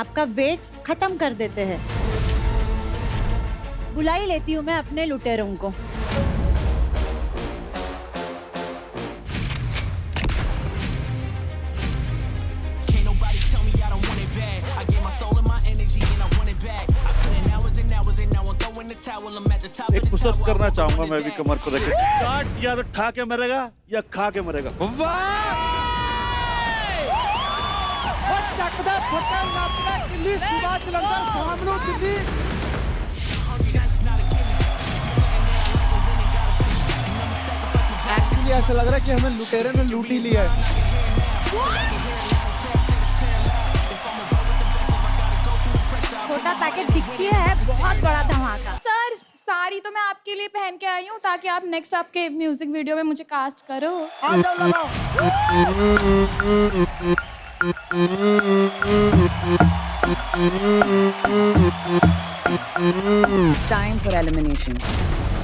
आपका वेट खत्म कर देते हैं। बुला ही लेती हूँ मैं अपने लुटेरों को। एक पुशअप करना चाहूंगा मैं भी कमर को रखे। काट या तो ठा के मरेगा या खा के मरेगा। एक्चुअली ऐसा लग रहा है कि हमें लुटेरे ने लूट ही लिया है। छोटा पैकेट दिखती है, बहुत बड़ा धमाका। सर साड़ी तो मैं आपके लिए पहन के आई हूँ ताकि आप नेक्स्ट आपके म्यूजिक वीडियो में मुझे कास्ट करो। It's time for elimination.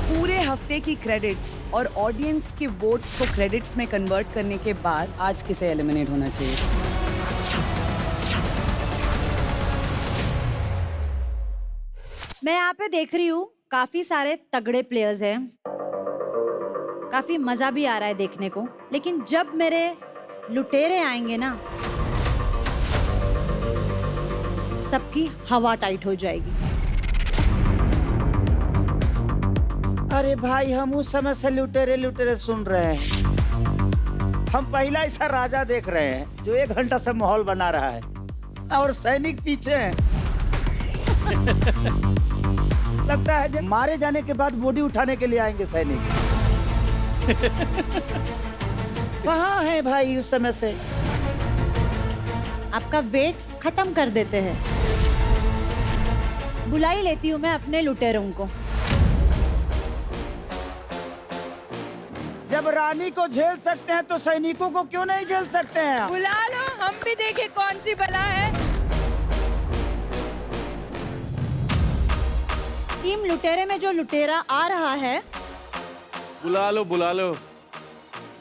पूरे हफ्ते की क्रेडिट्स और ऑडियंस के वोट्स को क्रेडिट्स में कन्वर्ट करने के बाद आज किसे एलिमिनेट होना चाहिए? मैं यहाँ पे देख रही हूँ काफी सारे तगड़े प्लेयर्स हैं, काफी मजा भी आ रहा है देखने को, लेकिन जब मेरे लुटेरे आएंगे ना, सबकी हवा टाइट हो जाएगी। अरे भाई हम उस समय से लुटेरे लुटेरे सुन रहे हैं। हम पहला ऐसा राजा देख रहे हैं जो 1 घंटा से माहौल बना रहा है और सैनिक पीछे हैं। लगता है जब मारे जाने के बाद बॉडी उठाने के लिए आएंगे सैनिक। कहाँ है भाई उस समय से? आपका वेट खत्म कर देते हैं। बुला ही लेती हूँ मैं अपने लुटेरों को। जब रानी को झेल सकते हैं तो सैनिकों को क्यों नहीं झेल सकते हैं? बुला लो, हम भी देखें कौन सी बला है। टीम लुटेरे में जो लुटेरा आ रहा है, बुला लो बुला लो।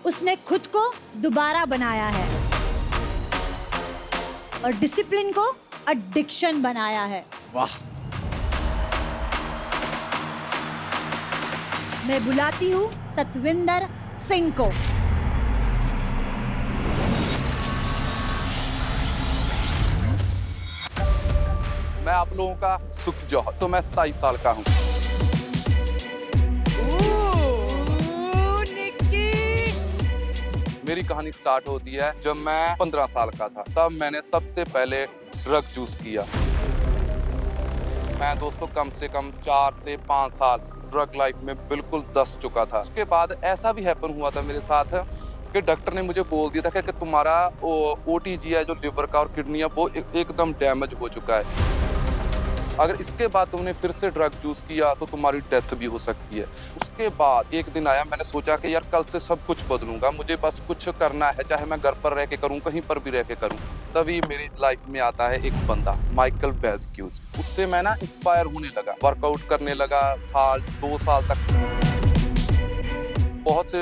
उसने खुद को दोबारा बनाया है और डिसिप्लिन को एडिक्शन बनाया है। वाह। मैं बुलाती हूँ सतविंदर सिंह को। मैं आप लोगों का सुख जौहर, तो मैं 27 साल का हूँ। मेरी कहानी स्टार्ट होती है जब मैं 15 साल का था। तब मैंने सबसे पहले ड्रग यूज किया। मैं दोस्तों कम से कम 4 से 5 साल ड्रग लाइफ में बिल्कुल दस चुका था। उसके बाद ऐसा भी हैपन हुआ था मेरे साथ कि डॉक्टर ने मुझे बोल दिया था कि तुम्हारा OTG है जो लिवर का और किडनी है वो एकदम डैमेज हो चुका है। अगर इसके बाद तुमने फिर से ड्रग यूज किया तो तुम्हारी डेथ भी हो सकती है। उसके बाद एक दिन आया, मैंने सोचा कि यार कल से सब कुछ बदलूंगा, मुझे बस कुछ करना है, चाहे मैं घर पर रह के करूँ, कहीं पर भी रह के करूँ। तभी मेरी लाइफ में आता है एक बंदा, माइकल वेस्क्यूज। उससे मैं ना इंस्पायर होने लगा, वर्कआउट करने लगा। 2 साल तक बहुत से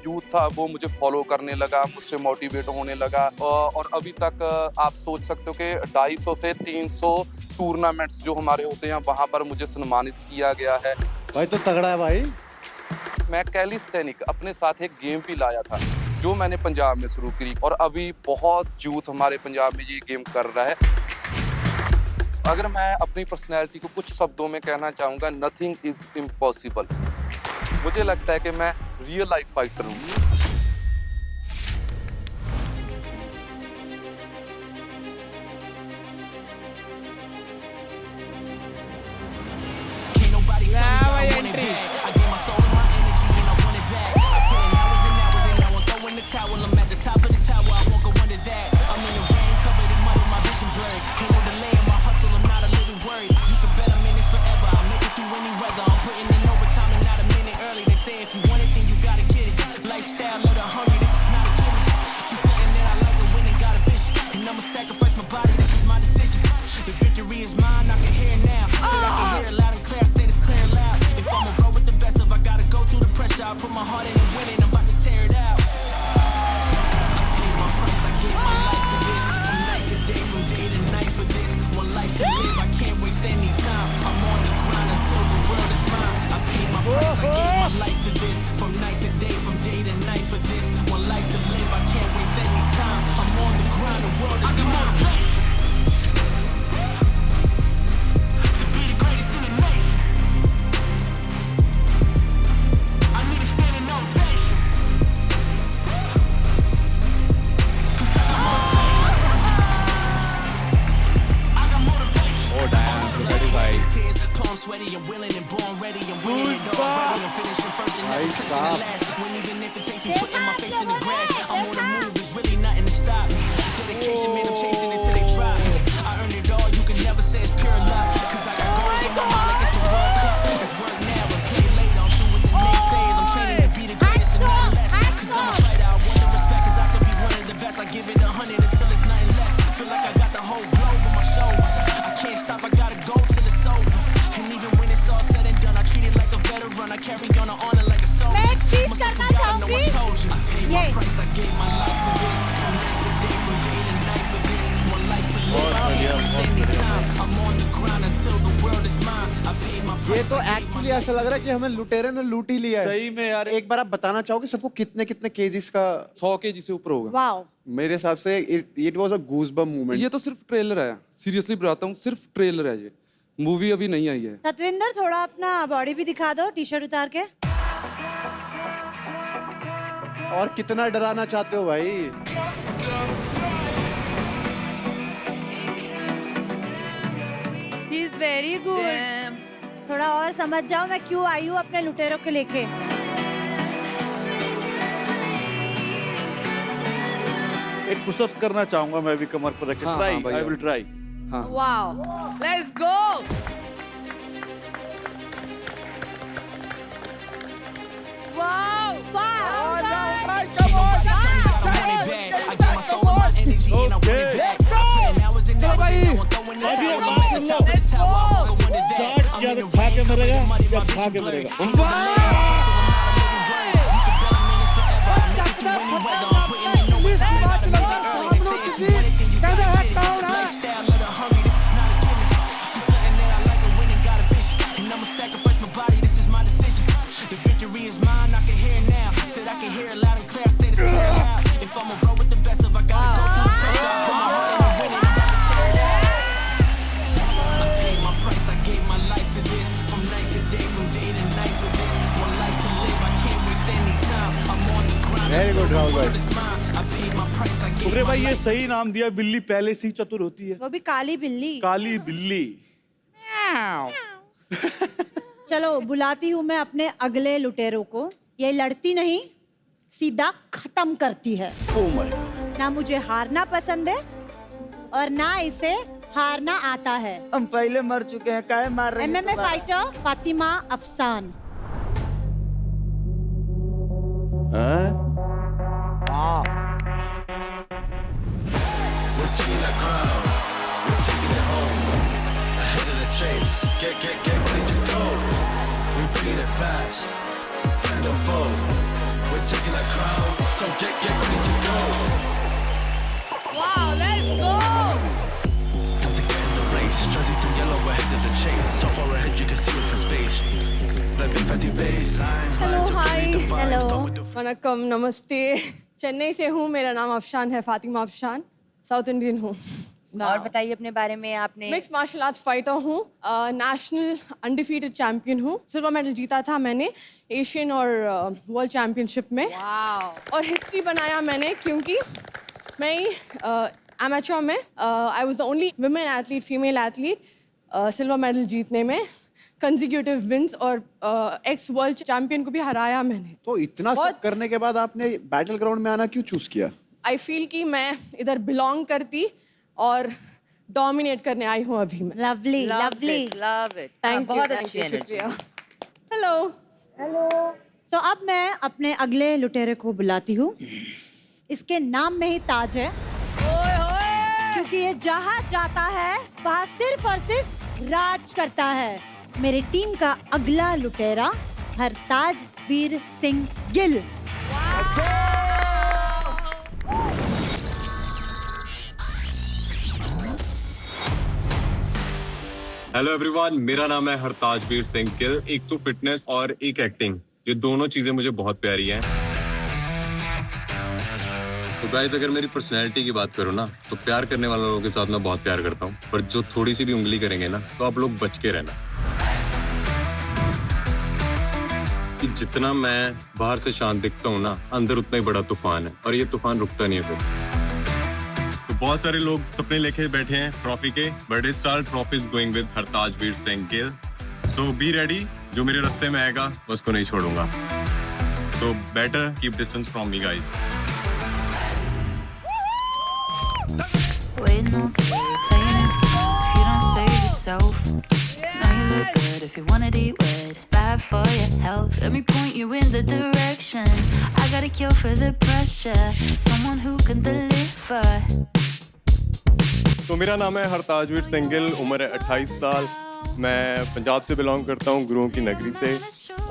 यूथ था वो मुझे फॉलो करने लगा, मुझसे मोटिवेट होने लगा। और अभी तक आप सोच सकते हो कि 250 से 300 टूर्नामेंट्स जो हमारे होते हैं वहाँ पर मुझे सम्मानित किया गया है। भाई तो तगड़ा है भाई। मैं कैलिस्थेनिक अपने साथ एक गेम भी लाया था जो मैंने पंजाब में शुरू की और अभी बहुत यूथ हमारे पंजाब में ये गेम कर रहा है। अगर मैं अपनी पर्सनैलिटी को कुछ शब्दों में कहना चाहूँगा, नथिंग इज इम्पॉसिबल। मुझे लगता है कि मैं रियल लाइफ फाइटर हूँ। sweaty, I'm willing and born ready. I'm winning it already. I'm finishing first and never pushing the last. When even if it takes me putting my face in the grass, I'm on the move. There's really nothing to stop me. Dedication, man, I'm chasing it till they drop me. I earned it all. You can never say it's pure luck. Cause I got goals on my mind like it's the World Cup. It's work now, but play later. I'm through with the naysayers. I'm training to be the greatest and nothing less. Cause I'm a fighter. I want the respect. Cause I could be one of the best. I give it 100 until it's nothing left. Feel like I got the whole globe on my shoulders. I can't stop. I gotta go till it's over. And even when it's all said and done, I treat it like a veteran. I carry on the honor like a soldier. मैं एक चीज करना चाहूंगी ये ये तो actually ऐसा लग रहा है कि हमें लुटेरे ने लूट ही लिया है। सही में यार। एक बार आप बताना चाहोगे सबको कितने कितने केजीज का? 100 kg से ऊपर होगा। वाओ, मेरे हिसाब से it was a goosebump moment. ये तो सिर्फ ट्रेलर है, सीरियसली बताता हूँ, सिर्फ ट्रेलर है ये, मूवी अभी नहीं आई है। सतविंदर थोड़ा अपना बॉडी भी दिखा दो, टी शर्ट उतार के। और कितना डराना चाहते हो भाई? He is very good. थोड़ा और समझ जाओ मैं क्यों आई हूँ अपने लुटेरों के लेके। एक पुशअप्स करना चाहूंगा मैं भी कमर पर रख के। Try, I will try. Wow. Let's go. Wow, या तो खा के मरेगा या खा के मरेगा। वेरी गुड राहुल भाई। उगरे भाई ये सही नाम दिया, बिल्ली पहले से ही चतुर होती है। वो भी काली बिल्ली। काली बिल्ली। चलो बुलाती हूँ मैं अपने अगले लुटेरों को। ये लड़ती नहीं, सीधा खत्म करती है। Oh my God. ना मुझे हारना पसंद है और ना इसे हारना आता है। हम पहले मर चुके हैं, काहे मार रहे हैं? MMA fighter Fatima Afsan. Wow, let's go. Hello hi hello. वनक्कम नमस्ते। चेन्नई से हूँ, मेरा नाम अफशान है, फातिमा अफशान, साउथ इंडियन हूँ। और बताइए अपने बारे में। आपने मिक्स मार्शल आर्ट्स फाइटर हूँ, नेशनल अनडिफीटेड चैंपियन हूँ। सिल्वर मेडल जीता था मैंने एशियन और वर्ल्ड चैंपियनशिप में। और हिस्ट्री बनाया मैंने क्योंकि मैं एमेच्योर में I was the only women athlete, female athlete silver medal जीतने में, कंसेक्यूटिव विंस, और एक्स वर्ल्ड चैंपियन को भी हराया मैंने। तो इतना सब करने के बाद आपने बैटल ग्राउंड में आना क्यों चूज किया? आई फील कि मैं इधर बिलोंग करती और डोमिनेट करने आई हूँ अभी मैं। Lovely lovely. Love it. Thank you, बहुत अच्छी एनर्जी। शुक्रिया। Hello hello. तो अब मैं अपने अगले लुटेरे को बुलाती हूँ। इसके नाम में ही ताज है, क्योंकि ये जहाँ जाता है वहाँ सिर्फ और सिर्फ राज करता है। मेरी टीम का अगला लुटेरा हरताज वीर सिंह गिल। हेलो एवरीवन, मेरा नाम है हरताज वीर सिंह गिल। एक तो फिटनेस और एक एक्टिंग, ये दोनों चीजें मुझे बहुत प्यारी हैं। तो गाइस, अगर मेरी पर्सनैलिटी की बात करूँ ना, तो प्यार करने वाले लोगों के साथ मैं बहुत प्यार करता हूँ, पर जो थोड़ी सी भी उंगली करेंगे ना, तो आप लोग बच के रहना। कि जितना मैं बाहर से शांत दिखता हूँ ना, अंदर उतना ही बड़ा तूफान है, और ये तूफान रुकता नहीं है फिर। तो बहुत सारे लोग सपने लेके बैठे हैं ट्रॉफी के, बट इस साल trophy is going with Hartaj Veer Singh Gill. So be ready, जो मेरे रास्ते में आएगा मैं उसको नहीं छोड़ूंगा. So better keep distance from me, guys. Waiting on playing his games. If you don't save yourself, now you look good. If you wanna eat wet, it's bad for your health. Let me point you in the direction. I got a cure for the pressure. Someone who can deliver. तो मेरा नाम है हरताजवीर सिंघल, उम्र है 28 साल. मैं पंजाब से belong करता हूँ, गुरुओं की नगरी से,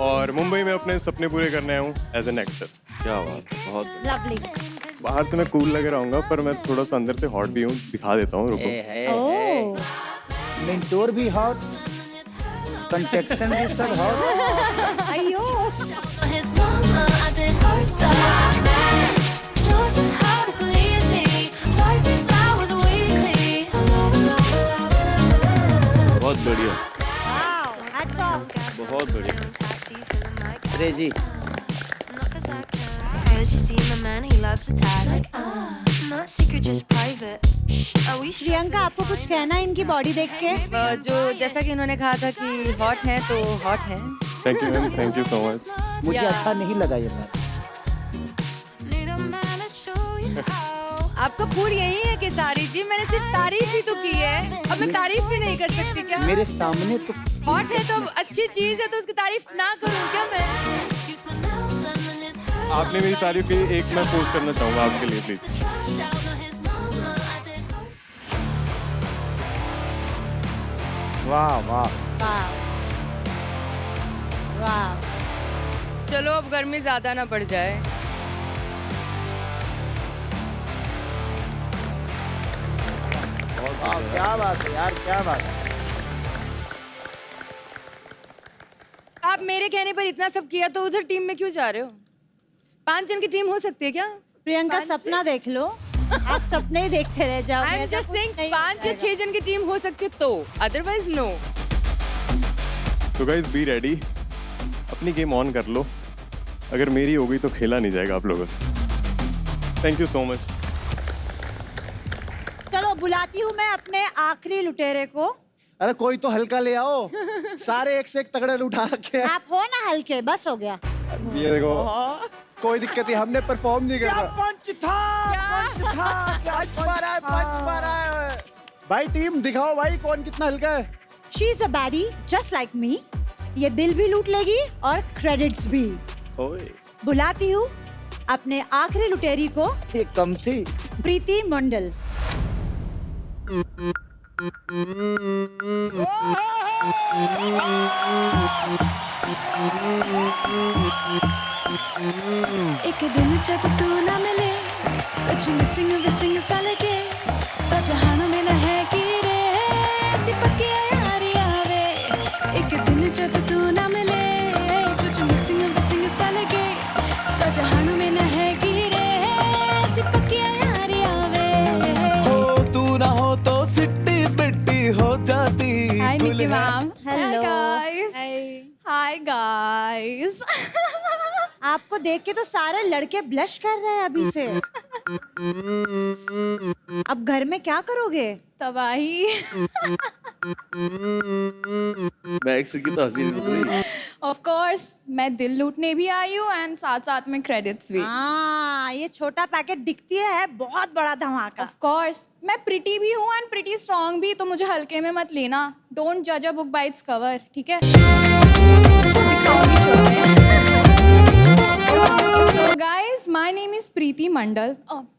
और मुंबई में अपने सपने पूरे करने आया हूँ एज एन एक्टर. क्या बात है, बहुत लवली. बाहर से मैं कूल लग रहा हूँ, पर मैं थोड़ा सा अंदर से हॉट भी हूँ. दिखा देता हूँ, रुको. मेंटोर भी हॉट, कंटेक्शन भी सब हॉट. अयो. His mama, I did her side. Knows just how to please me. Buys me flowers weekly. बहुत बढ़िया, Wow, hats off. बहुत बढ़िया. अरे जी, As you see, my man, he loves to task. Not secret, just private. Are we sure? Priyanka, आपको कुछ कहना है इनकी बॉडी देख के? जो जैसा कि इन्होंने कहा था कि हॉट है तो हॉट है. Thank you ma'am, thank you so much. मुझे अच्छा नहीं लगा ये बात. Need a man to show you how. आपका फूल यही है कि सारी जी मैंने सिर्फ तारीफ ही तो की है. अब मैं तारीफ भी नहीं कर सकती क्या? मेरे सामने तो हॉट है तो अच्छी चीज है तो उसकी तारीफ ना करूं क्या मैं? आपने मेरी तारीफ की, एक मैं पोस्ट करना चाहूँगा आपके लिए, प्लीज. वाह वाह. वाह. चलो अब गर्मी ज्यादा ना बढ़ जाए. वाह, क्या बात है यार, क्या बात है. आप मेरे कहने पर इतना सब किया तो उधर टीम में क्यों जा रहे हो? 5 जन की टीम हो सकती है क्या? प्रियंका, सपना देख लो. आप सपने ही देखते रह जाओ. आई एम जस्ट सेइंग 5 या 6 जन की टीम हो सकती है तो, अदरवाइज नो. तो गाइस बी रेडी, अपनी गेम ऑन कर लो. अगर मेरी हो गई तो खेला नहीं जाएगा आप लोगों से. Thank you so much. चलो, बुलाती हूँ मैं अपने आखिरी लुटेरे को. अरे कोई तो हल्का ले आओ, सारे एक से एक तगड़े उठा रखे हैं. आप हो ना हल्के, बस हो गया. ये देखो, कोई दिक्कत नहीं, हमने परफॉर्म नहीं क्या करना. पंच था, पंच था, क्या पंच मारा है, पंच मारा है. भाई टीम दिखाओ भाई, कौन कितना हल्का है. She is a baddie just like me. ये दिल भी लूट लेगी और क्रेडिट्स भी. ओए, बुलाती हूँ अपने आखिरी लुटेरी को, ये कम सी. प्रीति मंडल. एक दिन जब तू ना मिले, कुछ मिसिंग विसिंग सा लगे. सौ जहानों में न है कि रे ऐसी पक्की यारी आवे. एक दिन जब तू ना मिले, कुछ मिसिंग विसिंग सा लगे. सौ जहानों में न है कि रे ऐसी पक्की यारी आवे. हो तू ना हो तो सिट्टी बिट्टी हो जाती. Hi, Nikki ma'am. Hello. Hi guys. Hi guys. आपको देख के तो सारे लड़के ब्लश कर रहे हैं अभी से. अब घर में क्या करोगे? तबाही. मैक्स की तो हंसी निकल रही. ऑफ कोर्स मैं दिल लूटने भी आई हूँ एंड साथ साथ में क्रेडिट्स भी. हाँ, ये छोटा पैकेट दिखती है, बहुत बड़ा धमाका. ऑफ कोर्स मैं प्रिटी भी हूँ एंड प्रिटी स्ट्रॉन्ग भी, तो मुझे हल्के में मत लेना. डोंट जज a book by its cover, ठीक है? दिखाऊंगी शो में. So guys, my name is Preeti Mandal.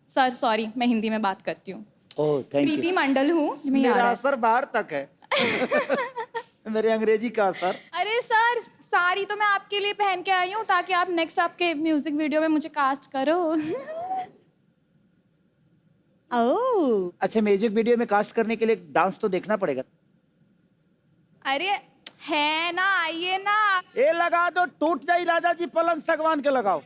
Sir sorry, मैं हिंदी में बात करती हूँ. Oh thank you. प्रीति मंडल हूँ. मेरा असर बाहर तक है. मेरे अंग्रेजी का असर. अरे सर, साड़ी तो मैं आपके लिए पहन के आई हूँ ताकि आप नेक्स्ट आपके म्यूजिक वीडियो में मुझे कास्ट करो. ओह, अच्छा, म्यूजिक वीडियो में कास्ट करने के लिए डांस तो देखना पड़ेगा. अरे है ना, आइए ना. ये लगा दो, टूट जाई राजा जी पलंग, सगवान के लगाओ.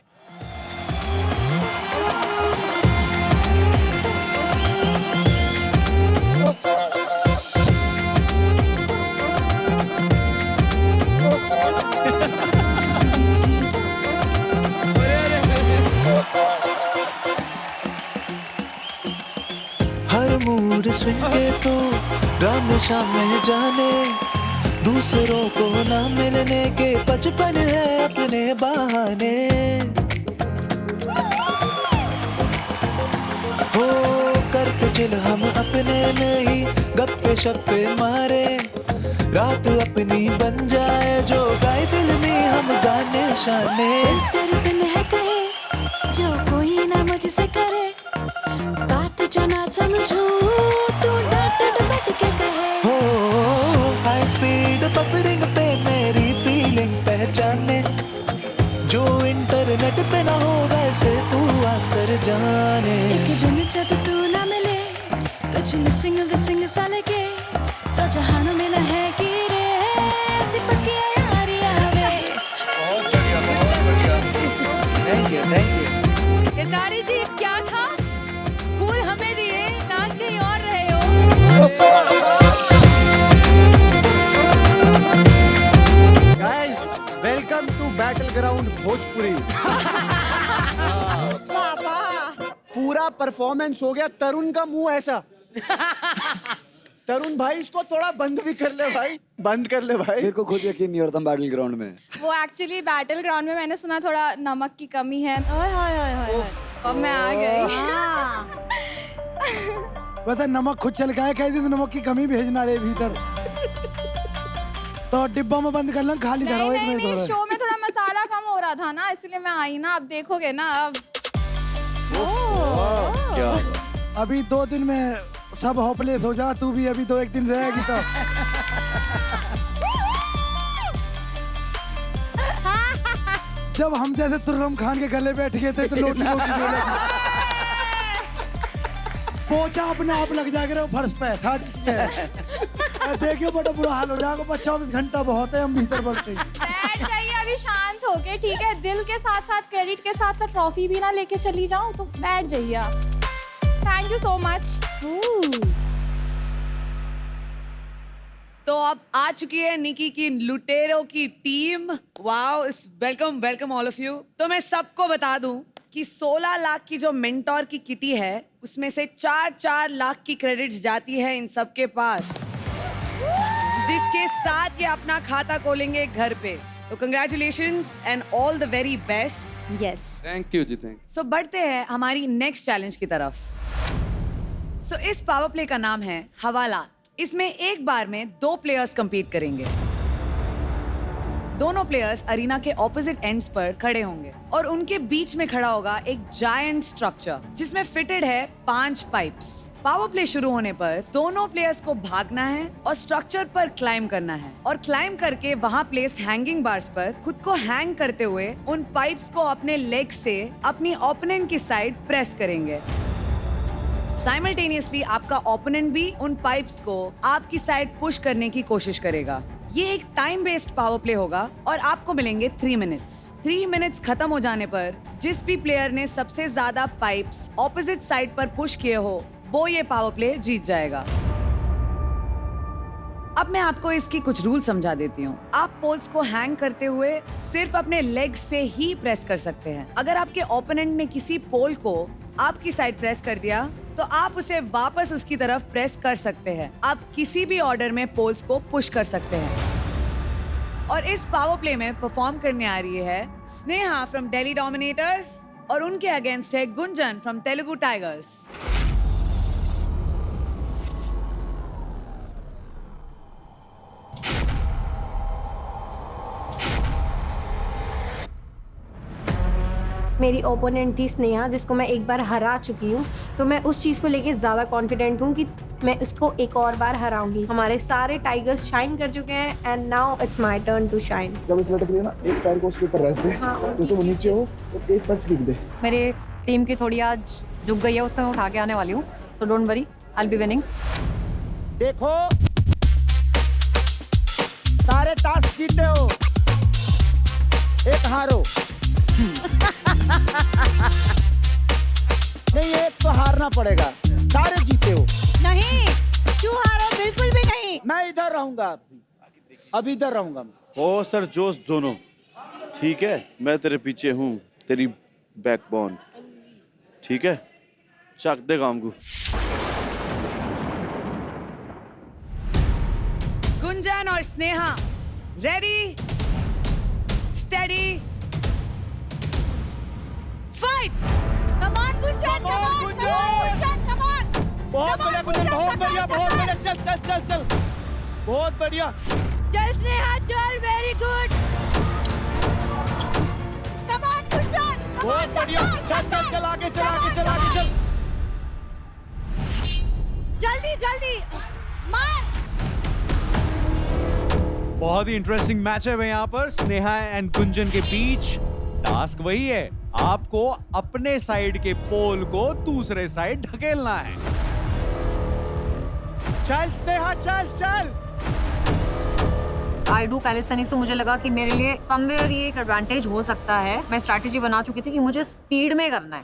हर मूड स्विंग के तो राम शाम में जाने, दूसरों को ना मिलने के बचपन है अपने बहाने हो करते चिल हम अपने नहीं गप्पे शप्पे मारे रात अपनी बन जाए जो गाए फिल्मी हम गाने शाने तेरे दिल है कहे जो कोई ना मुझसे करे बात जो ना समझूं तू डट डट के कहे हो हाई स्पीड बफरिंग पे मेरी फीलिंग्स पहचाने जो इंटरनेट पे ना हो वैसे तू अक्सर जाने एक दिन जब तू ना मिले कुछ मिसिंग विसिंग सा लगे सो जहानों में न है कि रे ऐसी पक्की यारी आवे थैंक यू केसारी जी क्या था फूल हमें दिए नाच कहीं और रहे हो guys welcome to battle ground Bhojpuri पूरा परफॉर्मेंस हो गया तरुण का मुंह ऐसा तरुण भाई इसको थोड़ा बंद भी कर ले भाई बंद कर ले भाई मेरे को खुद यकीन नहीं होता बैटल ग्राउंड में वो एक्चुअली बैटल ग्राउंड में मैंने सुना थोड़ा नमक की कमी है अब मैं आ गई वैसे नमक खुद चल गया कह दिन नमक की कमी भेजना रे भीतर तो डिब्बा में बंद कर लो खाली धरो एक मिनट नहीं थोड़ा शो में थोड़ा मसाला कम हो रहा था ना इसलिए मैं आई ना अब देखोगे ना अब क्या अभी 2 दिन में सब होपलेस हो जा तू भी अभी 2-1 दिन रहेगी तो जब हम जैसे तुर्रम खान के गले बैठ गए थे तो लोटी लोटी बोले पोचा अपने आप लग जाएगा फर्श पे था देखियो बड़ा बुरा हाल हो जाएगा 24 घंटा बहुत है हम भीतर बढ़ते बैठ जाइए अभी शांत होके ठीक है दिल के साथ साथ क्रेडिट के साथ साथ ट्रॉफी भी ना लेके चली जाऊं तो बैठ जाइए आप थैंक यू सो मच तो अब आ चुकी है निकी की लुटेरों की team wow welcome welcome all of you तो मैं सबको बता दूं कि 16 लाख की जो मेंटोर की किटी है उसमें से 4-4 लाख की क्रेडिट्स जाती है इन सबके पास जिसके साथ ये अपना खाता खोलेंगे घर पे तो congratulations and all the very best yes thank you ji thank so बढ़ते हैं हमारी नेक्स्ट चैलेंज की तरफ सो इस पावर प्ले का नाम है हवालात इसमें एक बार में 2 प्लेयर्स कंपीट करेंगे दोनों प्लेयर्स अरीना के ऑपोजिट एंड्स पर खड़े होंगे और उनके बीच में खड़ा होगा एक जायंट स्ट्रक्चर जिसमें फिटेड है 5 पाइप्स पावर प्ले शुरू होने पर दोनों प्लेयर्स को भागना है और स्ट्रक्चर पर क्लाइम करना है और क्लाइम करके वहां प्लेस्ड हैंगिंग बार्स पर खुद को हैंग करते हुए उन पाइप्स को अपने लेग से अपनी ओपोनेंट की साइड प्रेस करेंगे साइमल्टेनियसली आपका ओपोनेंट भी उन पाइप्स को आपकी साइड पुश करने की कोशिश करेगा ये एक टाइम बेस्ड पावर प्ले होगा और आपको मिलेंगे 3 मिनट्स 3 मिनट्स खत्म हो जाने पर जिस भी प्लेयर ने सबसे ज्यादा पाइप्स ऑपोजिट साइड पर पुश किए हो वो ये पावर प्ले जीत जाएगा अब मैं आपको इसकी कुछ रूल समझा देती हूँ आप पोल्स को हैंग करते हुए सिर्फ अपने लेग से ही प्रेस कर सकते हैं अगर आपके ओपोनेंट ने किसी पोल को आपकी साइड प्रेस कर दिया तो आप उसे वापस उसकी तरफ प्रेस कर सकते हैं आप किसी भी ऑर्डर में पोल्स को पुश कर सकते हैं और इस पावर प्ले में परफॉर्म करने आ रही है स्नेहा फ्रॉम दिल्ली डोमिनेटर्स और उनके अगेंस्ट है गुंजन फ्रॉम तेलुगु टाइगर्स मेरी ओपोनेंट थी स्नेहा जिसको मैं एक बार हरा चुकी हूँ तो मैं उस चीज़ को लेके ज़्यादा कॉन्फिडेंट हूँ कि मैं उसको एक और बार हराऊंगी हमारे सारे टाइगर्स शाइन कर चुके हैं and now it's my turn to shine जब इस लटक रही है ना एक पैर को उसके ऊपर रख दे तो वो नीचे हो और एक पैर स्किप दे मेरे टीम की थोड़ी आज झुक गई है उसको मैं उठा के आने वाली हूँ so don't worry I will be winning देखो सारे टास्क जीते हो एक हारो नहीं एक तो हारना पड़ेगा सारे जीते हो नहीं क्यों हारो बिल्कुल भी नहीं मैं इधर रहूंगा अब इधर रहूंगा हो सर जोश दोनों ठीक है मैं तेरे पीछे हूँ तेरी बैकबोन ठीक है चक दे काम को गुंजन और Sneha ready steady fight. Come on Gunjan, come on Gunjan, come on. बहुत बढ़िया गुंजन, बहुत बढ़िया, बहुत बढ़िया। चल चल चल चल, बहुत बढ़िया। चल स्नेहा चल, very good. Come on Gunjan, बहुत बढ़िया। चल चल चल, आगे चल, आगे चल, आगे चल। जल्दी जल्दी मार। बहुत ही इंटरेस्टिंग मैच है यहाँ पर स्नेहा एंड गुंजन के बीच। टास्क वही है, आपको अपने साइड के पोल को दूसरे साइड ढकेलना है। चल स्नेहा चल चल। आई डू कैलिस्थेनिक्स, तो मुझे लगा कि मेरे लिए समवेयर ये एक एडवांटेज हो सकता है। मैं स्ट्रैटेजी बना चुकी थी कि मुझे स्पीड में करना है।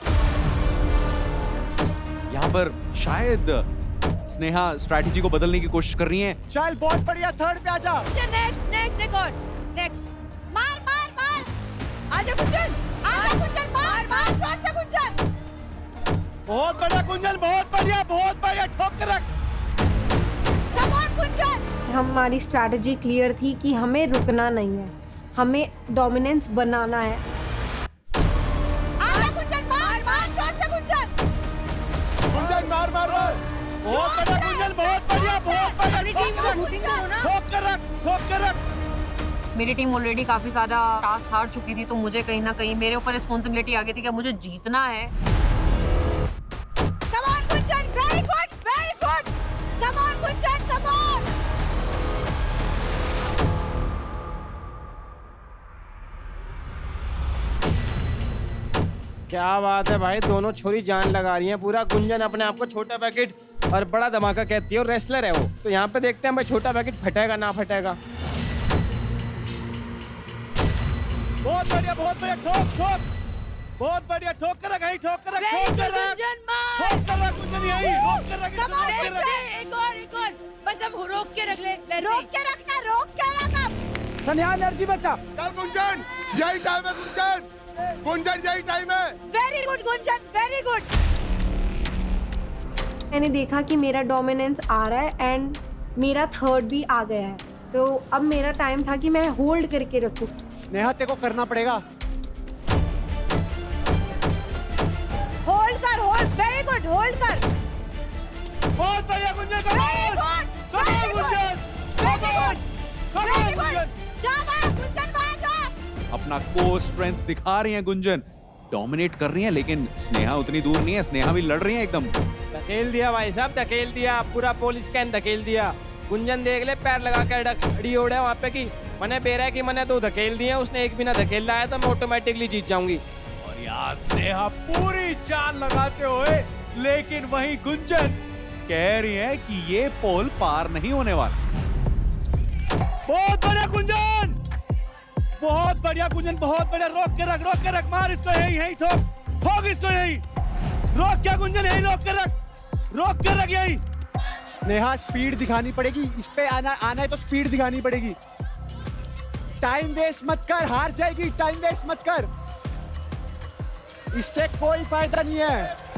यहाँ पर शायद स्नेहा स्ट्रैटेजी को बदलने की कोशिश कर रही है। चल बहुत बढ़िया, थर्ड पे आजा। नेक्स्ट नेक्स्ट एक और नेक्स्ट। मार मार मार। आजा गुंजन, आजा गुंजन, मार मार जोर से गुंजन। बहुत बढ़िया गुंजन, बहुत बढ़िया, बहुत बढ़िया। ठोक के रख। Come on Gunjan. हमारी स्ट्रैटेजी क्लियर थी कि हमें रुकना नहीं है, हमें डोमिनेंस बनाना है। आजा गुंजन, मार मार जोर से गुंजन। गुंजन मार मार मार। बहुत बढ़िया गुंजन, बहुत बढ़िया, बहुत बढ़िया। अपनी टीम को बूटिंग करो ना। ठोक के रख, ठोक के रख। मेरी टीम ऑलरेडी काफी ज्यादा टास्क हार चुकी थी, तो मुझे कहीं ना कहीं मेरे ऊपर रिस्पॉन्सिबिलिटी आ गई थी कि मुझे जीतना है। Come on Gunjan, very good, very good. Come on Gunjan, come on. क्या बात है भाई, दोनों छोरी जान लगा रही हैं पूरा। गुंजन अपने आप को छोटा पैकेट और बड़ा धमाका कहती है, और रेसलर है वो। तो यहाँ पे देखते हैं भाई छोटा पैकेट फटेगा ना फटेगा। बहुत बढ़िया, बहुत बढ़िया। ठोक ठोक, बहुत बढ़िया। ठोक के रख, यही ठोक के रख, ठोक के रख, गुंजन मार। ठोक के रख गुंजन, यही ठोक के रख, कम ऑन ठोक के रख। एक और बस अब रोक के रख ले, वैसे रोक के रखना, रोक के रख। अब स्नेहा एनर्जी बचा। चल गुंजन, यही टाइम है गुंजन, गुंजन यही टाइम है। Very good Gunjan, very good. मैंने देखा कि मेरा डोमिनेंस आ रहा है एंड मेरा थर्ड भी आ गया है, तो अब मेरा टाइम था कि मैं होल्ड करके रखूं। स्नेहा तेरे को करना पड़ेगा। होल्ड कर, होल्ड, वेरी गुड, होल्ड कर। बहुत बढ़िया Gunjan, come very on, good, come on very good, Gunjan, very good, come very on good. Gunjan. जा वहाँ गुंजन, वहाँ जा। अपना कोर स्ट्रेंथ दिखा रही हैं गुंजन, डोमिनेट कर रही हैं, लेकिन स्नेहा उतनी दूर नहीं है। स्नेहा भी लड़ रही है एकदम। धकेल दिया भाई साहब, धकेल दिया। पूरा पोल स्कैन धकेल दिया। गुंजन देख ले, पैर लगा के अड़ी ओढ़े वहाँ पे की मैंने बेरा है कि मैंने दो धकेल दिए, उसने एक भी ना धकेल रहा है, तो मैं ऑटोमेटिकली जीत जाऊंगी। और यार स्नेहा पूरी जान लगाते हुए, लेकिन वहीं गुंजन कह रही है कि ये पोल पार नहीं होने वाला। बहुत बढ़िया गुंजन, बहुत बढ़िया गुंजन, बहुत बढ़िया। रोक के रख, रोक के रख, मार इसको, यही यही ठोक, ठोक इसको, यही रोक क्या गुंजन, यही रोक के रख, रोक के रख, यही। स्नेहा स्पीड दिखानी पड़ेगी, इस पे आना है तो स्पीड दिखानी पड़ेगी। टाइम वेस्ट मत कर, हार जाएगी। टाइम वेस्ट मत कर, इससे कोई फायदा नहीं है।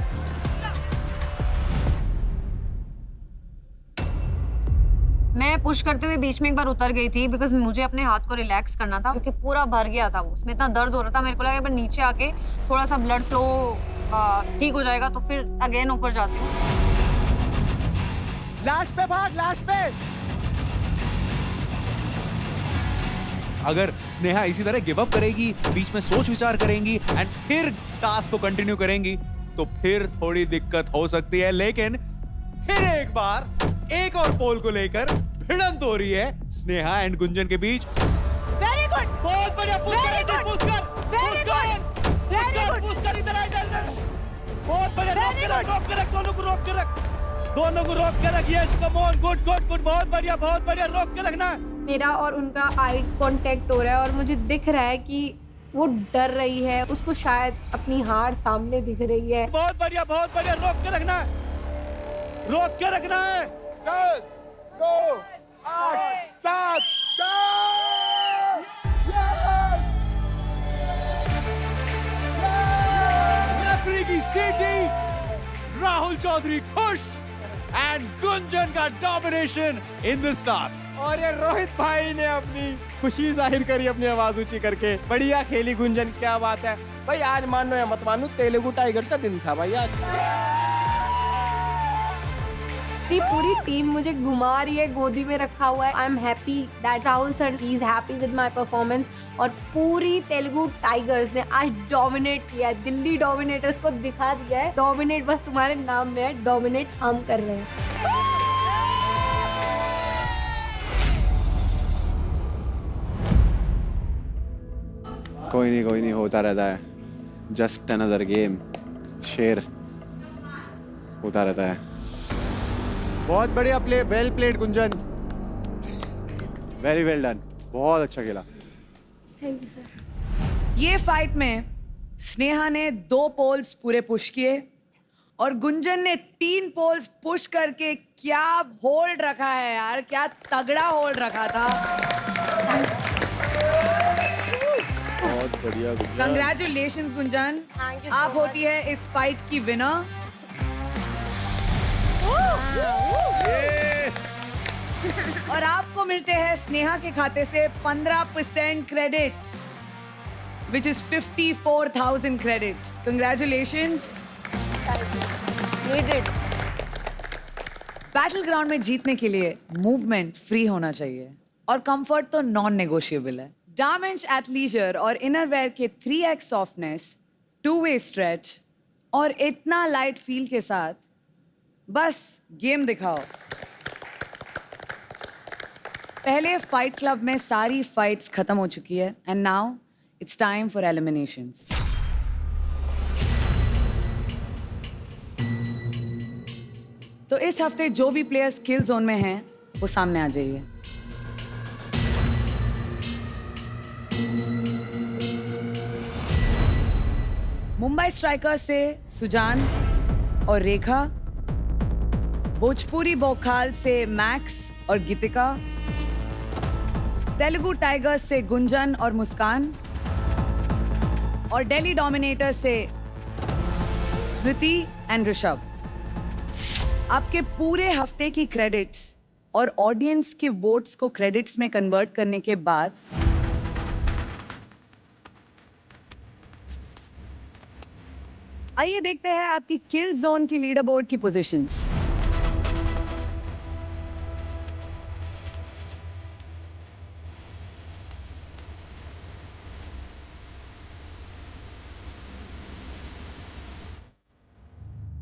मैं पुश करते हुए बीच में एक बार उतर गई थी, बिकॉज मुझे अपने हाथ को रिलैक्स करना था, क्योंकि पूरा भर गया था, उसमें इतना दर्द हो रहा था। मेरे को लगा एक बार नीचे आके थोड़ा सा ब्लड फ्लो ठीक हो जाएगा, तो फिर अगेन ऊपर जाती हूँ। लास्ट पे भाग, लास्ट पे। अगर स्नेहा इसी तरह गिव अप करेगी, बीच में सोच विचार करेंगी एंड फिर टास्क को कंटिन्यू करेंगी, तो फिर थोड़ी दिक्कत हो सकती है। लेकिन फिर एक बार एक और पोल को लेकर भिड़ंत हो रही है स्नेहा एंड गुंजन के बीच। वेरी गुड, बहुत बढ़िया। Very good, very good, very good. इधर आ, इधर। बहुत बढ़िया, रोक के रख, रोक के रख, दोनों को रोक के रख, दोनों को रोक के रख। Yes, come on, good good good, बहुत बढ़िया, बहुत बढ़िया। रोक के रखना है। मेरा और उनका आई कांटेक्ट हो रहा है और मुझे दिख रहा है कि वो डर रही है, उसको शायद अपनी हार सामने दिख रही है। बहुत बढ़िया, बहुत बढ़िया। रोक के रखना है, रोक के रखना है। 10, 9, 8, 7, रेफरी की सीटी, राहुल चौधरी खुश एंड गुंजन का का डोमिनेशन इन दिस टास्क। और ये रोहित भाई ने अपनी खुशी जाहिर करी अपनी आवाज ऊंची करके। बढ़िया खेली गुंजन, क्या बात है भाई। आज मानो या मत मानो, तेलुगु टाइगर्स का दिन था भाई आज। पूरी टीम मुझे घुमा रही है, गोदी में रखा हुआ है। I am happy that Rahul sir is happy with my performance. और पूरी तेलुगु टाइगर्स ने आज डोमिनेट किया है, दिल्ली डोमिनेटर्स को दिखा दिया है डोमिनेट बस तुम्हारे नाम में है, डोमिनेट हम कर रहे हैं। कोई नहीं होता रहता है। Just another game. शेर होता रहता है। बहुत बढ़िया play, well played Gunjan, very well done, बहुत अच्छा खेला। Thank you sir. ये फाइट में स्नेहा ने 2 पोल्स पूरे पुश किए और गुंजन ने 3 पोल्स पुश करके क्या होल्ड रखा है यार, क्या तगड़ा होल्ड रखा था। बहुत बढ़िया Gunjan. Congratulations Gunjan, Thank you so आप होती है इस फाइट की विनर। और आपको मिलते हैं स्नेहा के खाते से 15% credits, which is 54,000 credits. Congratulations. Battle ground में जीतने के लिए मूवमेंट फ्री होना चाहिए और कंफर्ट तो नॉन नेगोशिएबल है। डायमंड एथलीजर और इनरवेयर के 3x सॉफ्टनेस, 2-way स्ट्रेच और इतना लाइट फील के साथ बस गेम दिखाओ। पहले फाइट क्लब में सारी फाइट्स खत्म हो चुकी है and now it's time for eliminations. तो इस हफ्ते जो भी प्लेयर्स किल जोन में हैं वो सामने आ जाइए। मुंबई स्ट्राइकर्स से सुजान और रेखा, भोजपुरी बोखाल से मैक्स और गीतिका, तेलुगु टाइगर्स से गुंजन और मुस्कान और दिल्ली डोमिनेटर से स्मृति एंड ऋषभ। आपके पूरे हफ्ते की क्रेडिट्स और ऑडियंस के वोट्स को क्रेडिट्स में कन्वर्ट करने के बाद आइए देखते हैं आपकी किल जोन की लीडर बोर्ड की पोजीशंस।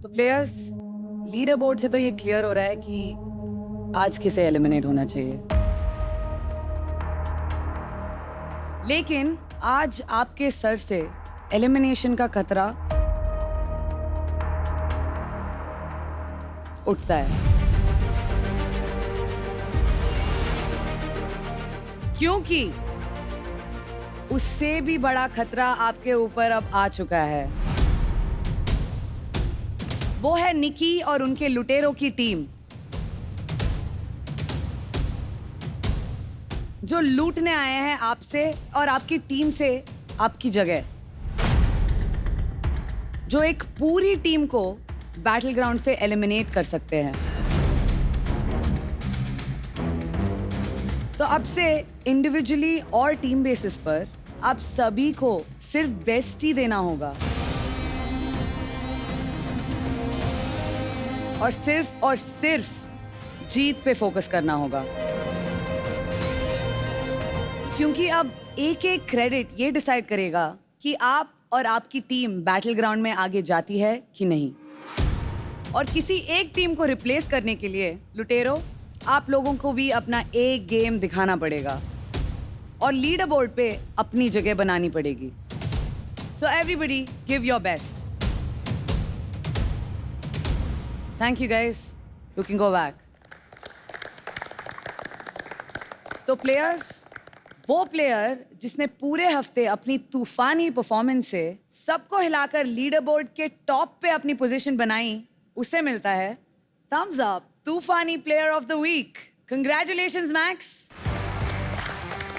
तो प्लेयर्स, लीडर बोर्ड से तो ये क्लियर हो रहा है कि आज किसे एलिमिनेट होना चाहिए, लेकिन आज आपके सर से एलिमिनेशन का खतरा उठता है, क्योंकि उससे भी बड़ा खतरा आपके ऊपर अब आ चुका है। वो है निकी और उनके लुटेरों की टीम, जो लूटने आए हैं आपसे और आपकी टीम से आपकी जगह, जो एक पूरी टीम को बैटल ग्राउंड से एलिमिनेट कर सकते हैं। तो अब से इंडिविजुअली और टीम बेसिस पर आप सभी को सिर्फ बेस्ट ही देना होगा और सिर्फ जीत पे फोकस करना होगा, क्योंकि अब एक एक क्रेडिट ये डिसाइड करेगा कि आप और आपकी टीम बैटल ग्राउंड में आगे जाती है कि नहीं। और किसी एक टीम को रिप्लेस करने के लिए लुटेरो, आप लोगों को भी अपना एक गेम दिखाना पड़ेगा और लीडर बोर्ड पे अपनी जगह बनानी पड़ेगी। So everybody give your best. Thank you guys, you can go back. तो प्लेयर्स, वो प्लेयर जिसने पूरे हफ्ते अपनी तूफानी परफॉर्मेंस से सबको हिलाकर लीडर बोर्ड के टॉप पे अपनी पोजीशन बनाई, उसे मिलता है थम्स अप तूफानी player of the week. Congratulations Max.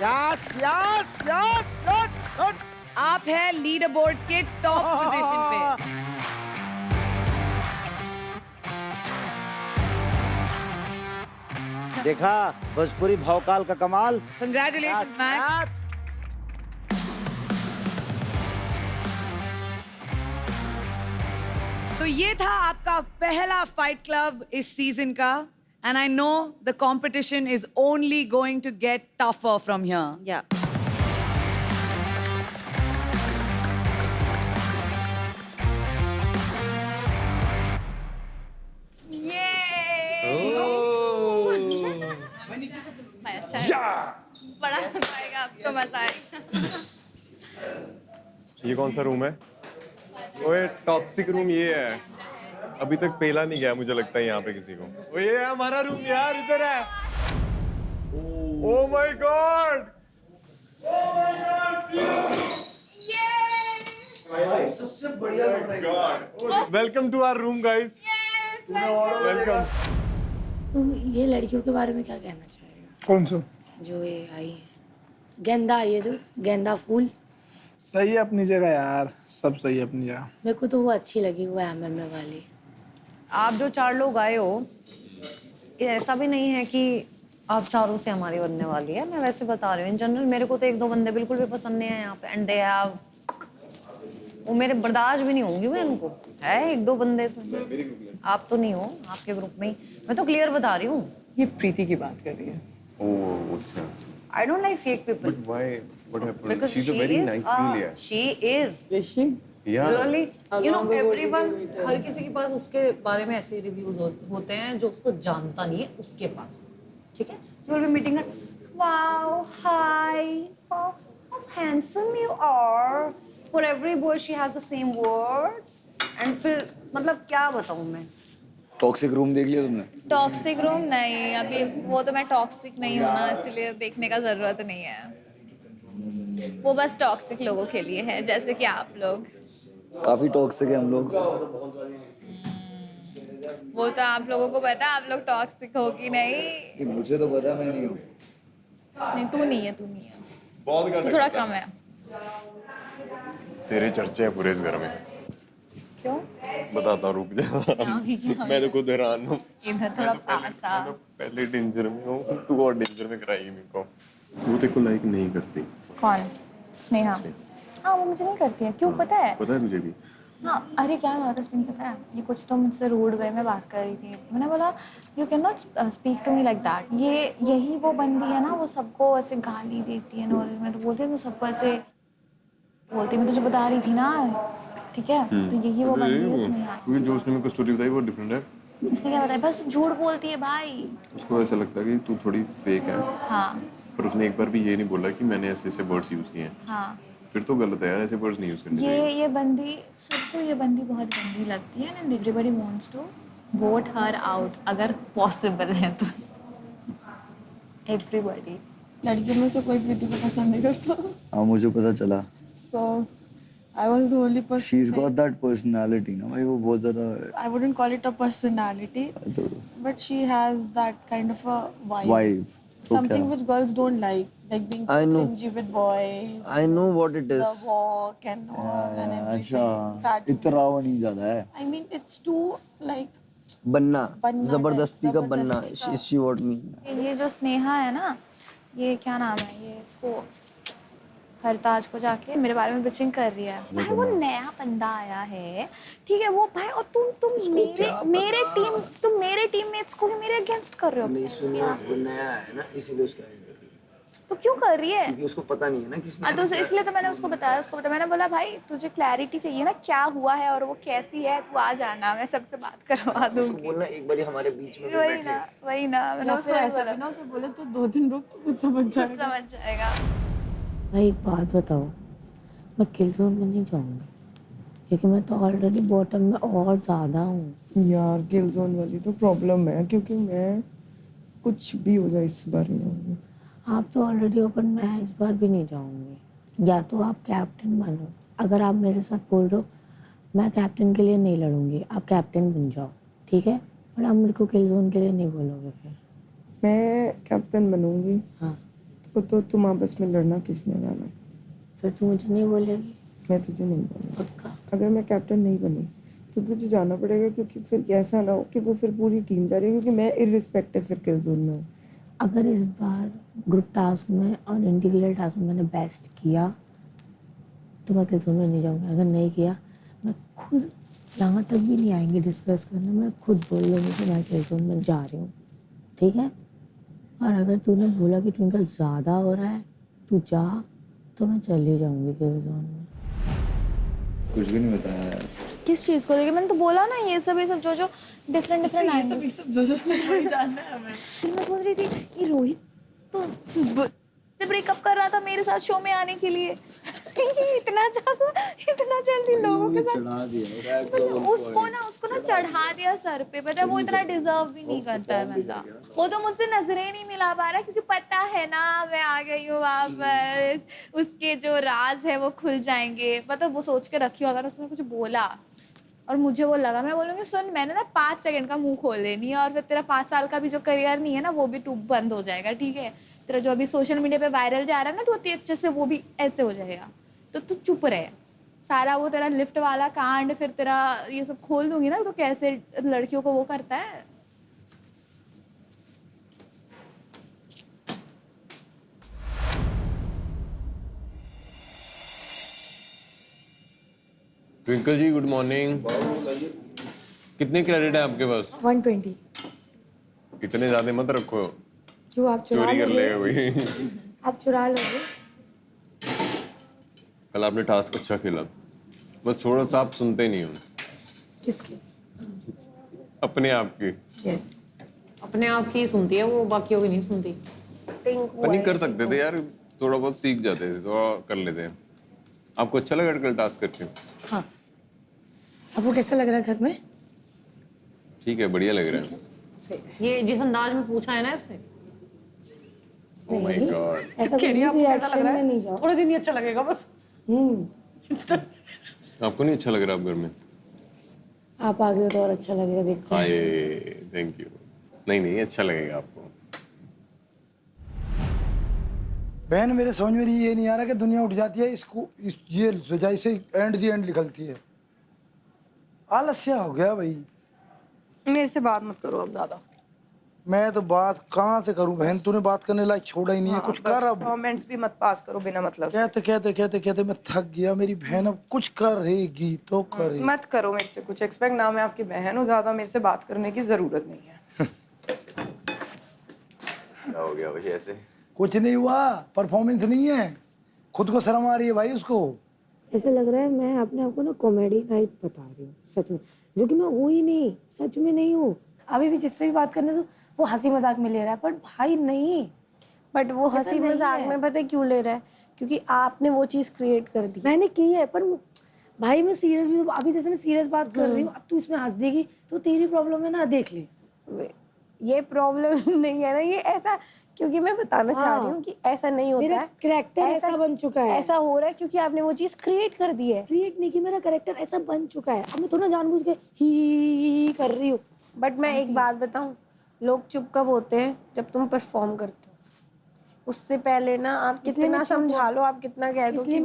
Yes yes yes yes. आप है लीडर बोर्ड के टॉप पोजीशन पे। देखा भोजपुरी भौकाल का कमाल। Congratulations, Max. तो ये था आपका पहला फाइट क्लब इस सीजन का and I know the competition is only going to get tougher from here. या बड़ा मजा आएगा, अब तो मजा आएगा। ये कौन सा रूम है? ओए टॉक्सिक रूम ये है। अभी तक पेला नहीं गया मुझे लगता है यहाँ पे किसी को। ओए ये है हमारा रूम यार, इधर है। Oh my god! सबसे बढ़िया लग रहा है। Welcome to our room guys. Welcome. तो ये लड़कियों के बारे में क्या कहना चाहेगा? कौन सा? जो ये आई है गेंदा आई है, जो गेंदा फूल। सही है अपनी जगह यार, सब सही है अपनी जगह। मेरे को तो वो अच्छी लगी, वो MMA वाली। आप जो 4 लोग आए हो, ये ऐसा भी नहीं है कि आप चारों से हमारी बनने वाली है। मैं वैसे बता रही हूँ इन जनरल, मेरे को तो 1-2 बंदे बिल्कुल भी पसंद नहीं है यहाँ पे एंड दे हैव, वो मेरे बर्दाश्त भी नहीं होंगी मैं उनको, है 1-2 बंदे इसमें। आप तो नहीं हो, आपके ग्रुप में ही। मैं तो क्लियर बता रही हूँ। ये प्रीति की बात कर रही है। ओह अच्छा। I don't like fake people. But why? What happened? Because She's a very nice girl, yeah. She is. Is she? Yeah. Really? You know, long ago everyone, did you meet her? हर किसी के पास उसके बारे में ऐसे reviews होते हैं जो उसको जानता नहीं है उसके पास, ठीक है? You will be meeting her. Wow, hi, oh, how handsome you are. For every boy she has the same words. And फिर मतलब क्या बताऊँ मैं? टॉक्सिक रूम देख लिया तुमने? टॉक्सिक रूम नहीं, अभी वो तो मैं टॉक्सिक नहीं हूँ ना, इसलिए देखने का जरूरत नहीं है। वो बस टॉक्सिक लोगों के लिए है, जैसे कि आप लोग। काफी टॉक्सिक है हम लोग। वो तो आप लोगों को पता है आप लोग टॉक्सिक हो कि नहीं। मुझे तो पता, मैं नहीं हूँ। नहीं, तू नहीं है, तू नहीं है, बहुत तू थोड़ा कम है। तेरे चर्चे हैं पूरे इस घर में। क्यों? बताता हूँ, रुक जा। मैं तो खुद हैरान हूँ। इधर थोड़ा पास आ। पहले डेंजर में हूँ, तू और डेंजर में कराई मेरे को। वो तेरे को लाइक नहीं करती। कौन? स्नेहा। हाँ, वो मुझे नहीं करती है। क्यों पता है? पता है तुझे भी? हाँ, अरे क्या हुआ था सीन पता है? ये कुछ तो मुझसे रूड वे में बात कर रही थी। मैंने बोला you can not speak to me like that. यही वो बंदी है ना, वो सबको ऐसे गाली देती है ना। मैं तो बोलती हूँ सबको ऐसे बोलती, मैं तुझे बता रही थी ना, ठीक है? तो यही वो बंदी है स्नेहा। क्योंकि जो उसने मेरे को स्टोरी बताई वो डिफरेंट है। उसने क्या बताया? बस झूठ बोलती है भाई। उसको ऐसा लगता है कि तू थोड़ी फेक है। हाँ पर उसने एक बार भी ये नहीं बोला कि मैंने ऐसे ऐसे वर्ड्स यूज किए हैं। हाँ, फिर तो गलत है यार, ऐसे वर्ड्स नहीं यूज करने चाहिए। ये बंदी, सबको ये बंदी बहुत गंदी लगती है and everybody wants to vote her out अगर पॉसिबल है तो। एवरीबॉडी। लड़कियों में से कोई प्रीति को पसंद नहीं करता। हाँ मुझे पता चला। So I was the only person. She's got that personality ना भाई, वो बहुत ज़्यादा। I wouldn't call it a personality, but she has that kind of a vibe. Vibe. Something which girls don't like being I know. stingy with boys. I know what it is. The walk and all and everything. अच्छा, That इतना वो नहीं ज़्यादा है। I mean, it's too like बनना, जबरदस्ती का बनना। का। Is she what me? ये जो स्नेहा है ना, ये क्या नाम है, ये इसको हरताज को जाके मेरे बारे में बिचिंग कर रही है। भाई वो नया बंदा आया है, ठीक है? वो भाई, और तुम मेरे टीममेट्स को भी मेरे अगेंस्ट कर रहे हो। नहीं सुनो, वो नया है ना, इसीलिए उसका नहीं कर रही है। तो क्यों कर रही है? क्योंकि उसको पता नहीं है ना किसने। तो इसलिए तो मैंने उसको बताया। मैंने बोला भाई तुझे क्लैरिटी चाहिए ना, क्या हुआ है और वो कैसी है, तू आ जाना, मैं सबसे बात करवा दूंगी। बोलना एक बार हमारे बीच में वही ना मैंने उसको ऐसा भी ना उसे बोले तो 2 दिन रुक तो कुछ समझ जाएगा। भाई एक बात बताओ, मैं किल जोन में नहीं जाऊंगी क्योंकि मैं तो ऑलरेडी बॉटम में और ज़्यादा हूँ। यार किल जोन वाली तो प्रॉब्लम है, क्योंकि मैं कुछ भी हो जाए इस बार नहीं जाऊंगी। आप तो ऑलरेडी ओपन, मैं इस बार भी नहीं जाऊंगी। या तो आप कैप्टन बनो, अगर आप मेरे साथ बोल रहे हो मैं कैप्टन के लिए नहीं लड़ूंगी, आप कैप्टन बन जाओ, ठीक है? पर आप मेरे को किल जोन के लिए नहीं बोलोगे फिर। मैं कैप्टन बनूंगी। हाँ तो तुम आपस में लड़ना किसने जाना? फिर तू मुझे नहीं बोलेगी? मैं तुझे नहीं बोलूँगी। पक्का? अगर मैं कैप्टन नहीं बनी तो तुझे जाना पड़ेगा, क्योंकि फिर ऐसा ना हो कि वो फिर पूरी टीम जा रही है, क्योंकि मैं इर्रिस्पेक्टिव फिर किल जोन में हूँ। अगर इस बार ग्रुप टास्क में और इंडिविजुअल टास्क में मैंने बेस्ट किया तो मैं किसी में नहीं जाऊँगी। अगर नहीं किया मैं खुद यहाँ तक भी नहीं आएंगे डिस्कस करने, मैं खुद बोल दूँगी कि मैं किसी में जा रही हूँ, ठीक है। और अगर तूने बोला कि ट्विंकल ज़्यादा हो रहा है तू जा, तो मैं चली जाऊँगी किसी जोन में। कुछ भी नहीं बताया यार। किस चीज़ को लेके? मैंने तो बोला ना ये सब जो डिफरेंट आएंगे। ये सब जो जानना है हमें। फिर मैं सोच रही थी ये रोहित तो से ब्रेकअप कर रहा था मेरे साथ शो में आने के लिए। इतना जल्दी लोगों के साथ चढ़ा दिया उसको ना चढ़ा दिया सर पे। पता है वो इतना डिजर्व भी नहीं करता है बंदा। वो तो मुझसे नजरें नहीं मिला पा रहा क्योंकि पता है ना मैं आ गई हूँ वापस, उसके जो राज है वो खुल जाएंगे। पता वो सोच के रखी हो अगर उसने कुछ बोला और मुझे वो लगा, मैं बोलूँगी सुन मैंने ना 5 सेकंड का मुंह खोल देनी है और फिर तेरा 5 साल का भी जो करियर नहीं है ना वो भी टूब बंद हो जाएगा, ठीक है। तेरा जो अभी सोशल मीडिया पे वायरल जा रहा है ना तो अच्छे से वो भी ऐसे हो जाएगा, तो तू चुप रहे। सारा वो तेरा लिफ्ट वाला कांड फिर तेरा ये सब खोल दूंगी ना तो कैसे लड़कियों को वो करता है। ट्विंकल जी गुड मॉर्निंग। कितने क्रेडिट है आपके पास? 120। इतने ज्यादा मत रखो, क्यों आप चोरी कर लेगा कोई। आप चुरा लोगे? कल आपने टास्क अच्छा खेला, बस थोड़ा सा आप सुनते नहीं हो। किसकी? अपने आप की। यस। अपने आप की सुनती है वो, बाकियों की नहीं सुनती। नहीं कर सकते थे यार, थोड़ा बहुत सीख जाते थे, थोड़ा कर लेते हैं। आपको अच्छा लगा कल टास्क करके? हाँ। आपको कैसा लग रहा है घर में? ठीक है, बढ़िया लग रहा है। ये जिस अंदाज में पूछा है ना इसने, ओह माय गॉड, ऐसा रिएक्शन में नहीं जाओ। थोड़े दिन ही अच्छा लगेगा बस। आपको नहीं अच्छा लग रहा आप घर में? आप आ गए तो और अच्छा लगेगा, देखते हैं। Hi thank you. नहीं अच्छा लगेगा आपको। बहन मेरे समझ में ये नहीं आ रहा कि दुनिया उठ जाती है इसको ये रजाई से एंड दी एंड निकलती है। आलस्य हो गया भाई। मेरे से बात मत करो अब ज्यादा। मैं तो बात कहाँ से करूं बहन, तूने बात करने लायक छोड़ा ही नहीं है। कुछ कर अब। कमेंट्स भी मत पास करो बिना मतलब। कहते मैं थक गया। मेरी बहन अब कुछ करेगी तो करेगी। मत करो मेरे से कुछ एक्सपेक्ट ना, मैं आपकी बहन हूँ, ज्यादा मेरे से बात करने की जरूरत नहीं है। क्या हो गया भाई ऐसे? कुछ नहीं हुआ, परफॉर्मेंस नहीं है, खुद को शर्म आ रही है भाई उसको। ऐसा लग रहा है मैं अपने आप को ना कॉमेडी नाइट बता रही हूँ सच में, जो कि मैं हूँ ही नहीं, सच में नहीं हूँ। अभी भी जिससे भी बात करने तो वो हंसी मजाक में ले रहा है, पर भाई नहीं। बट वो हंसी मजाक में पता है क्यों ले रहा है? क्योंकि आपने वो चीज क्रिएट कर दी। मैंने की है, पर भाई मैं सीरियस भी, अभी जैसे मैं सीरियस बात कर रही हूँ, अब तू इसमें हंस देगी तो तेरी प्रॉब्लम है ना, देख ले। ये प्रॉब्लम नहीं है ना, ये ऐसा क्योंकि मैं बताना चाह रही हूँ कि ऐसा नहीं होता है। कैरेक्टर ऐसा बन चुका है, ऐसा हो रहा है क्योंकि आपने वो चीज क्रिएट कर दी है। क्रिएट नहीं की, मेरा कैरेक्टर ऐसा बन चुका है। अब मैं थोड़ा जानबूझ के ही कर रही हूँ। बट मैं एक बात बताऊं, लोग चुप कब होते हैं? जब तुम परफॉर्म करते हो। उससे पहले ना आप कितना समझा लो, आप कितना कह दो कि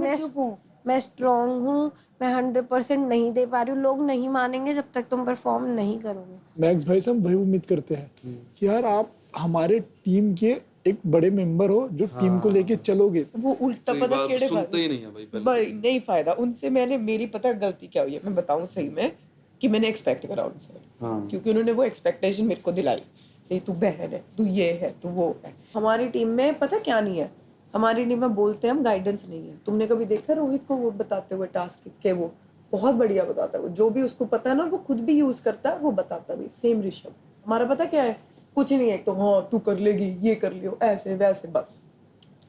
मैं स्ट्रॉन्ग हूँ, मैं 100% नहीं दे पा रही हूँ, लोग नहीं मानेंगे जब तक तुम परफॉर्म नहीं करोगे। मैक्स भाई साहब वही उम्मीद करते हैं कि यार आप हमारे टीम के एक बड़े मेंबर हो जो टीम को लेके चलोगे। वो उल्टा पता केड़े सुनते ही नहीं है भाई नहीं फायदा उनसे। मैंने मेरी पता गलती क्या हुई है मैं बताऊं सही में, कि मैंने एक्सपेक्ट करा उनसे। क्योंकि उन्होंने वो एक्सपेक्टेशन मेरे को दिलाई, नहीं तू बहन है, तू ये है, तू वो है। हमारी टीम में पता क्या नहीं है, हमारी टीम में बोलते हैं हम गाइडेंस नहीं है। तुमने कभी देखा रोहित को वो बताते हुए टास्क के? वो बहुत बढ़िया बताता है, वो जो भी उसको पता है ना वो खुद भी यूज करता है, वो बताता भी। सेम ऋषभ हमारा पता क्या है, कुछ नहीं है, तो हाँ तू कर लेगी, ये कर लियो, ऐसे वैसे बस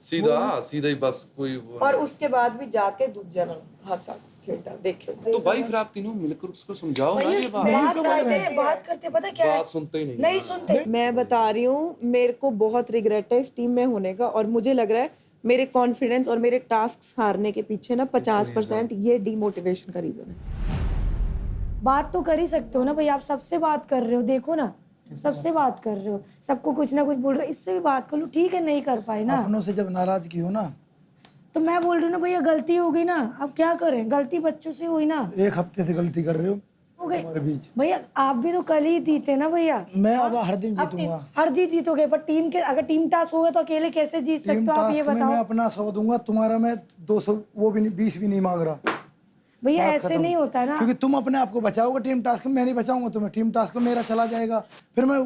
सीधा ही बस कोई और उसके बाद भी जाके दूसरा ना हंसा खेलता देखो। तो भाई फिर आप तीनों मिलकर उसको समझाओ ना ये बात करते पता क्या बात सुनते ही नहीं सुनते। मैं बता रही हूँ मेरे को बहुत रिग्रेट है इस टीम में होने का, और मुझे लग रहा है मेरे कॉन्फिडेंस और मेरे टास्क हारने के पीछे ना 50% ये डिमोटिवेशन का रीजन है। बात तो कर ही सकते हो ना भाई, आप सबसे बात कर रहे हो, देखो ना सबसे बात कर रहे हो, सबको कुछ ना कुछ बोल रहे हो, इससे भी बात कर लो। ठीक है नहीं कर पाए ना, अपनों से जब नाराजगी हो ना, तो मैं बोल रही हूँ ना भैया गलती हो गई ना, अब क्या करें, गलती बच्चों से हुई ना। 1 हफ्ते से गलती कर रहे हो। हमारे जीतोगे बीच। भैया, आप भी तो कल ही जीते ना भैया। मैं अब हर दिन आप जीतूंगा। हर दिन जीतोगे, पर टीम के अगर टीम टास्क होगा तो अकेले कैसे जीत सकते टीम हो आप ये टास्क में बताओ मैं अपना 100 दूंगा, तुम्हारा मैं 200 वो भी नहीं, 20 भी नहीं मांग रहा। भैया। बात ऐसे खत्म। नहीं होता ना, क्योंकि तुम अपने आप को बचाओगे टीम टास्क में, मैं नहीं बचाऊंगा तुम्हें। टीम टास्क में मेरा चला जाएगा, फिर मैं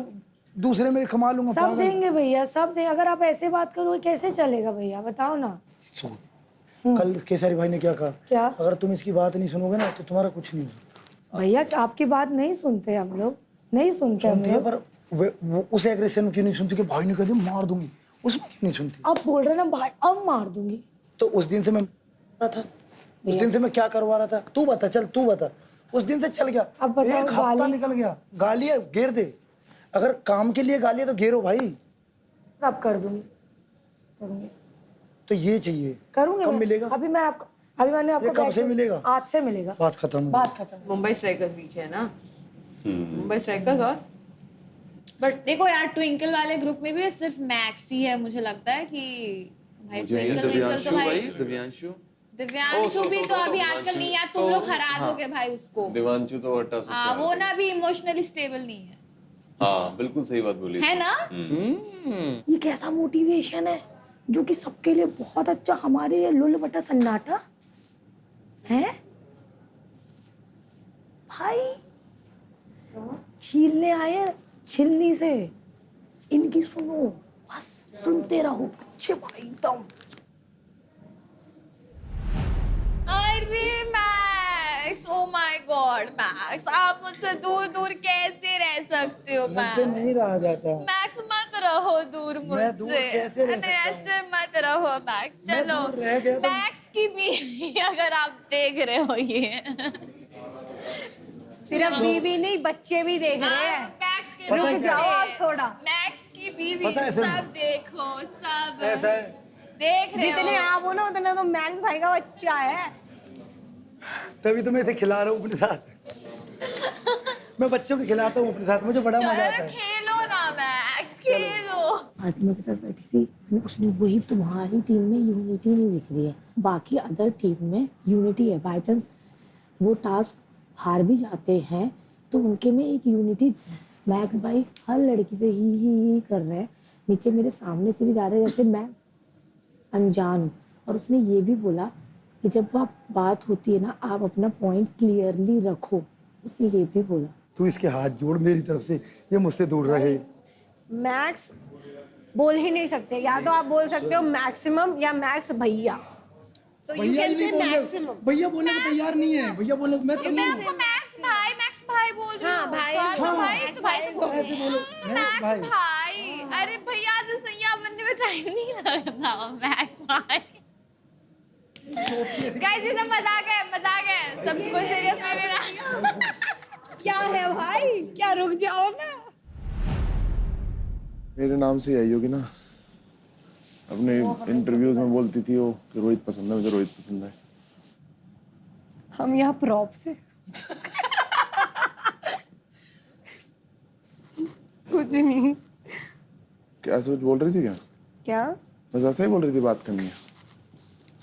दूसरे में कमा लूंगा। सब पागल। देंगे भैया, सब देंगे। अगर आप ऐसे बात करोगे कैसे चलेगा भैया, बताओ ना। कल केसरी भाई ने क्या कहा? क्या? अगर तुम इसकी बात नहीं सुनोगे ना तो तुम्हारा कुछ नहीं हो सकता। भैया आपकी बात नहीं सुनते हम लोग, नहीं सुनते हम सुनते हैं, लोग। पर वो उस एग्रेशन में क्यों नहीं सुनती कि भाई ने कह दिया मार दूंगी, उसमें क्यों नहीं सुनती? अब बोल रहे ना भाई अब मार दूंगी, तो उस दिन से मैं रहा था, उस दिन से मैं क्या करवा रहा था? तू बता, चल तू बता। उस दिन से चल गया, अब बताओ, एक हफ्ता गाली- निकल गया। गाली है, घेर दे। अगर काम के लिए गाली है तो घेरो भाई। अब कर दूंगी, करूंगी, तो ये चाहिए। करूंगी कब मैं। मिलेगा? अभी मैंने आपको ये कब बैठ से के- मिलेगा? आज से मिलेगा। बात खत्म। बात खत्म। मुंबई स्ट्राइकर्स वीक है ना, मुंबई स्ट्राइकर्स। और बट देखो यार, ट्विंकल वाले ग्रुप में भी सिर्फ मैक्स ही है, मुझे लगता है कि भाई ट्विंकल तो भाई दिव्यांशु दिव्यांशु भी तो अभी आजकल नहीं यार, तुम लोग हरा दोगे भाई उसको। दिव्यांशु तो हटा हाँ, वो ना भी इमोशनली स्टेबल नहीं है, हाँ बिल्कुल सही बात बोली है ना? ये कैसा मोटिवेशन है जो कि सबके लिए बहुत अच्छा, हमारे लिए लुल बटा सन्नाटा है भाई। छीलने आए छिलनी से, इनकी सुनो, बस सुनते रहो अच्छे भाई एकदम। अरे max, oh my God max, आप मुझसे दूर दूर कैसे रह सकते हो मुझसे मैक्स? नहीं रहा जाता। मैक्स मत रहो दूर मैं दूर मुझसे, कैसे रह अरे ऐसे मत रहो मैक्स। मैं चलो दूर रह गया तो- मैक्स की बीवी अगर आप देख रहे हो, ये सिर्फ बीवी नहीं, बच्चे भी देख रहे हैं। मैक्स के पता है रुक क्या? जाओ आप थोड़ा। मैक्स की बीवी पता है ऐसे- सब देखो, सब ऐसा है, देख रहे जितने हो। आप हो ना उतना तो मैक्स भाई का बच्चा है। तभी तो मैं इसे खिला रहा हूँ अपने साथ। मैं बच्चों को खिलाता हूँ अपने साथ, मुझे बड़ा मजा आता चलो है। खेलो ना मैक्स, खेलो। आत्मा के साथ बैठी थी, उसने वही तुम्हारी टीम में यूनिटी नहीं दिख रही है, बाकी अदर टीम में यूनिटी है। बाई चांस वो टास्क हार भी जाते हैं तो उनके में एक यूनिटी। मैक्स भाई हर लड़की से ही कर रहे हैं, नीचे मेरे सामने से भी जा रहे हैं जैसे मैं अनजान हूँ। और उसने ये भी बोला कि जब आप बात होती है ना, आप अपना पॉइंट क्लियरली रखो, उसने ये भी बोला। तू इसके हाथ जोड़ मेरी तरफ से, ये मुझसे दूर रहे। मैक्स बोल ही नहीं सकते, या तो आप बोल सकते हो मैक्सिमम या मैक्स भैया। तो यू भैया कैन ही नहीं से बोल मैक्सिमम। रहे, भैया बोलने को तैयार नहीं है। भैया बोले मैं तो मैं उसको मैक्स भाई बोल रही हाँ, हूँ। भाई, तो हाँ, भाई तो भाई तो बोल ऐसे बोलो, मैक्स भाई। मैक्स भाई। अरे भैया तो सैया बनने में टाइम नहीं लगता। मैक्स भाई। गाइस ये सब मजाक है, सबको सीरियस नहीं लेना। क्या है भाई, क्या रुक जाओ ना। मेरे नाम से आई होगी ना, अपने इंटरव्यूज में बोलती थी वो कि रोहित पसंद है, मुझे रोहित पसंद है। हम यहाँ प्रॉप से कुछ नहीं। क्या सोच बोल रही थी? क्या क्या बस ऐसा ही बोल रही थी, बात करनी है?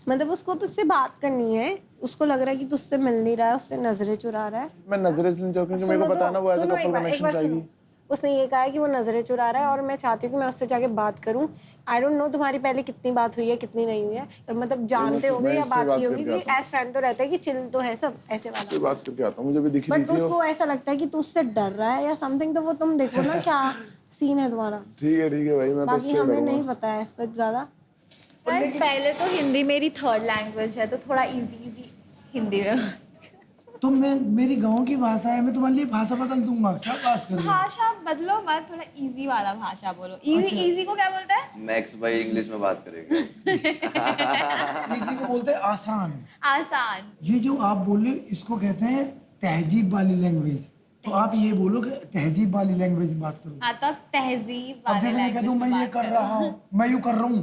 मतलब उसको तुझसे बात करनी है, उसको लग रहा है कि तुझसे मिल नहीं रहा है, उससे नजरें चुरा रहा है। मैं नजरें से नहीं चाहूँ क्योंकि मेरे को पता ना वो ऐसे सुनो, कपल कनेक्शन चाहिए। उसने ये कहा है कि वो नजरें चुरा रहा है और मैं चाहती हूँ कि मैं उससे जाके बात करूँ। आई डोंट नो तुम्हारी पहले कितनी बात हुई है कितनी नहीं हुई है, तो मतलब जानते होगे या बात की होगी कि एज फ्रेंड तो रहता है कि चिल तो है सब ऐसे वाला। उससे बात करके आता हूँ, मुझे भी दिखी बट थी वो। उसको ऐसा लगता है कि तू उससे डर रहा है या समथिंग, तो वो तुम देखो ना क्या सीन है तुम्हारा। ठीक है भाई, मैं तो बाकी उससे हमें डरूंगा। नहीं पता है सच ज्यादा। पहले तो हिंदी मेरी थर्ड लैंग्वेज है, तो थोड़ा इजी हिंदी में। तुम मेरी गांव की भाषा है, मैं तुम्हारे लिए भाषा बदल दूंगा। क्या बात कर रही हो? भाषा बदलो मत, थोड़ा इजी वाला भाषा बोलो। इजी को क्या बोलते हैं? मैक्स भाई इंग्लिश में बात करेंगे। इसी को बोलते हैं आसान। आसान। ये जो आप बोल रहे हो इसको कहते हैं तहजीब वाली लैंग्वेज। तो आप ये बोलो कि तहजीब वाली लैंग्वेज में बात करो। हाँ, तो अब तहजीब अब वाले जैसे मैं कह दूं लैंग्वेज मैं ये कर रहा हूँ, मैं यूँ कर रहा हूँ,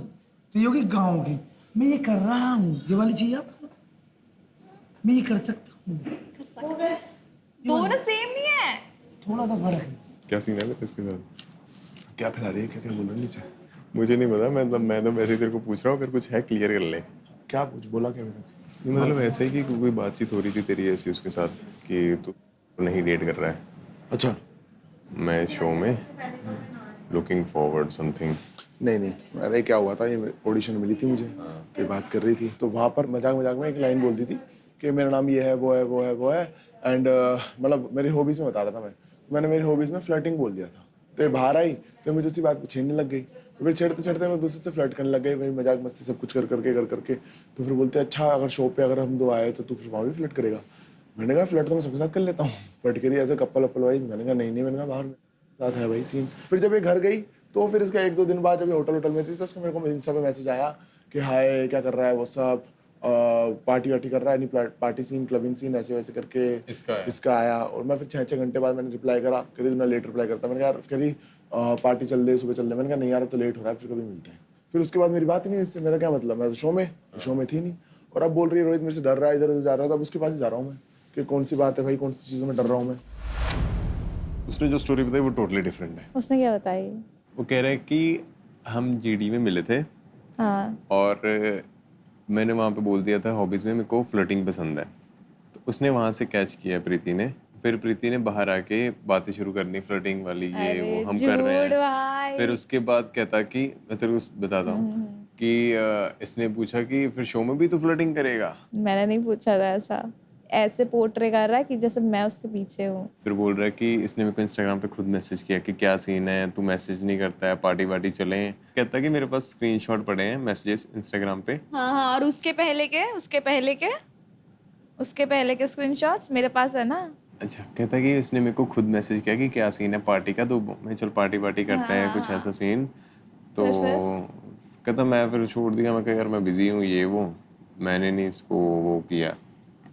तो ये होगी गाँव की। मैं ये कर रहा हूँ, ये वाली चाहिए आपको? मैं ये कर सकता हूँ। दोनों सेम नहीं है। थोड़ा सा फर्क है। क्या सीन है इसके साथ? क्या खिला रही है, क्या क्या बोल रहा है नीचे? मुझे नहीं पता, मैं तो वैसे ही तेरे को पूछ रहा हूँ, अगर कुछ है क्लियर कर ले। क्या कुछ बोला क्या अभी तक? मतलब ऐसे ही कि कोई बातचीत हो रही थी तेरी ऐसी उसके साथ कि तू नहीं डेट कर रहा है। अच्छा, मैं शो में लुकिंग फॉरवर्ड समथिंग। नहीं, अरे क्या हुआ था, ये ऑडिशन मिली थी मुझे, तो ये बात कर रही थी, तो वहाँ पर मजाक मजाक में एक लाइन बोलती थी कि मेरा नाम ये है, वो है एंड मतलब मेरी हॉबीज में बता रहा था मैं, मैंने मेरी हॉबीज में फ्लर्टिंग बोल दिया था, तो ये बाहर आई तो मुझे उसी बात को छेड़ने लग गई, तो फिर छेड़ते छेड़ते मैं दूसरे से फ्लर्ट करने लग गई, वही मजाक मस्ती सब कुछ कर करके तो फिर बोलते अच्छा अगर शो पे अगर हम दो आए तो तू फिर वहाँ भी फ्लर्ट करेगा। मैंने कहा फ्लर्ट तो मैं सबके साथ कर लेता हूँ, बट करी ऐसे कपल वप्पल वाइज, मैंने कहा नहीं, मैंने कहा बाहर में साथ है भाई सीन। फिर जब ये घर गई तो फिर इसका 1-2 दिन बाद जब ये होटल में थी तो उसको मेरे को इंस्टा पे मैसेज आया कि हाय क्या कर रहा है वो सब, पार्टी वार्टी कर रहा है, नहीं पार्टी सीन क्लबिंग सीन ऐसे वैसे करके इसका आया। और मैं फिर 6 घंटे बाद मैंने रिप्लाई करा, करी मैं लेट रिप्लाई करता, मैंने कहा यार करी पार्टी चल रही सुबह चल रही, मैंने कहा नहीं यार तो लेट हो रहा है, फिर कभी मिलते हैं। फिर उसके बाद मेरी बात ही नहीं, इससे मेरा क्या मतलब, मैं तो शो में थी नहीं, और अब बोल रही है रोहित मेरे से डर रहा है, इधर उधर जा रहा है, तो अब उसके पास ही जा रहा हूँ मैं कि कौन सी बात है भाई, कौन सी चीज़ों में डर रहा हूँ मैं। उसने जो स्टोरी बताई वो टोटली डिफरेंट है। उसने क्या बताई? वो कह रहा है कि हम जीडी में मिले थे हाँ। और मैंने वहाँ पे बोल दिया था हॉबीज़ में मेरे को फ्लर्टिंग पसंद है, तो उसने वहाँ से कैच किया प्रीति ने, फिर प्रीति ने बाहर आके बातें शुरू करनी फ्लर्टिंग वाली, ये वो हम कर रहे हैं। फिर उसके बाद कहता कि मैं तेरे को बताता हूँ कि इसने पूछा कि फिर शो में भी तू फ्लर्टिंग करेगा। मैंने नहीं पूछा था ऐसा, ऐसे पोर्ट्रे कर रहा है कि जैसे मैं उसके पीछे हूँ। फिर बोल रहा है कि इसने मेरे को इंस्टाग्राम पे खुद मैसेज किया कि क्या सीन है, तू मैसेज नहीं करता है, पार्टी वार्टी चले। कहता कि मेरे पास स्क्रीनशॉट पड़े हैं मैसेजेस इंस्टाग्राम पे। हाँ, और उसके पहले के स्क्रीनशॉट्स मेरे पास है ना। अच्छा, कहता कि इसने मेरे को खुद मैसेज किया कि क्या सीन है पार्टी का, तो मैं चल पार्टी वार्टी करते हैं कुछ ऐसा सीन। तो कहता मैं फिर छोड़ दिया, मैं कहा यार मैं बिजी हूँ ये वो, मैंने नहीं इसको वो किया।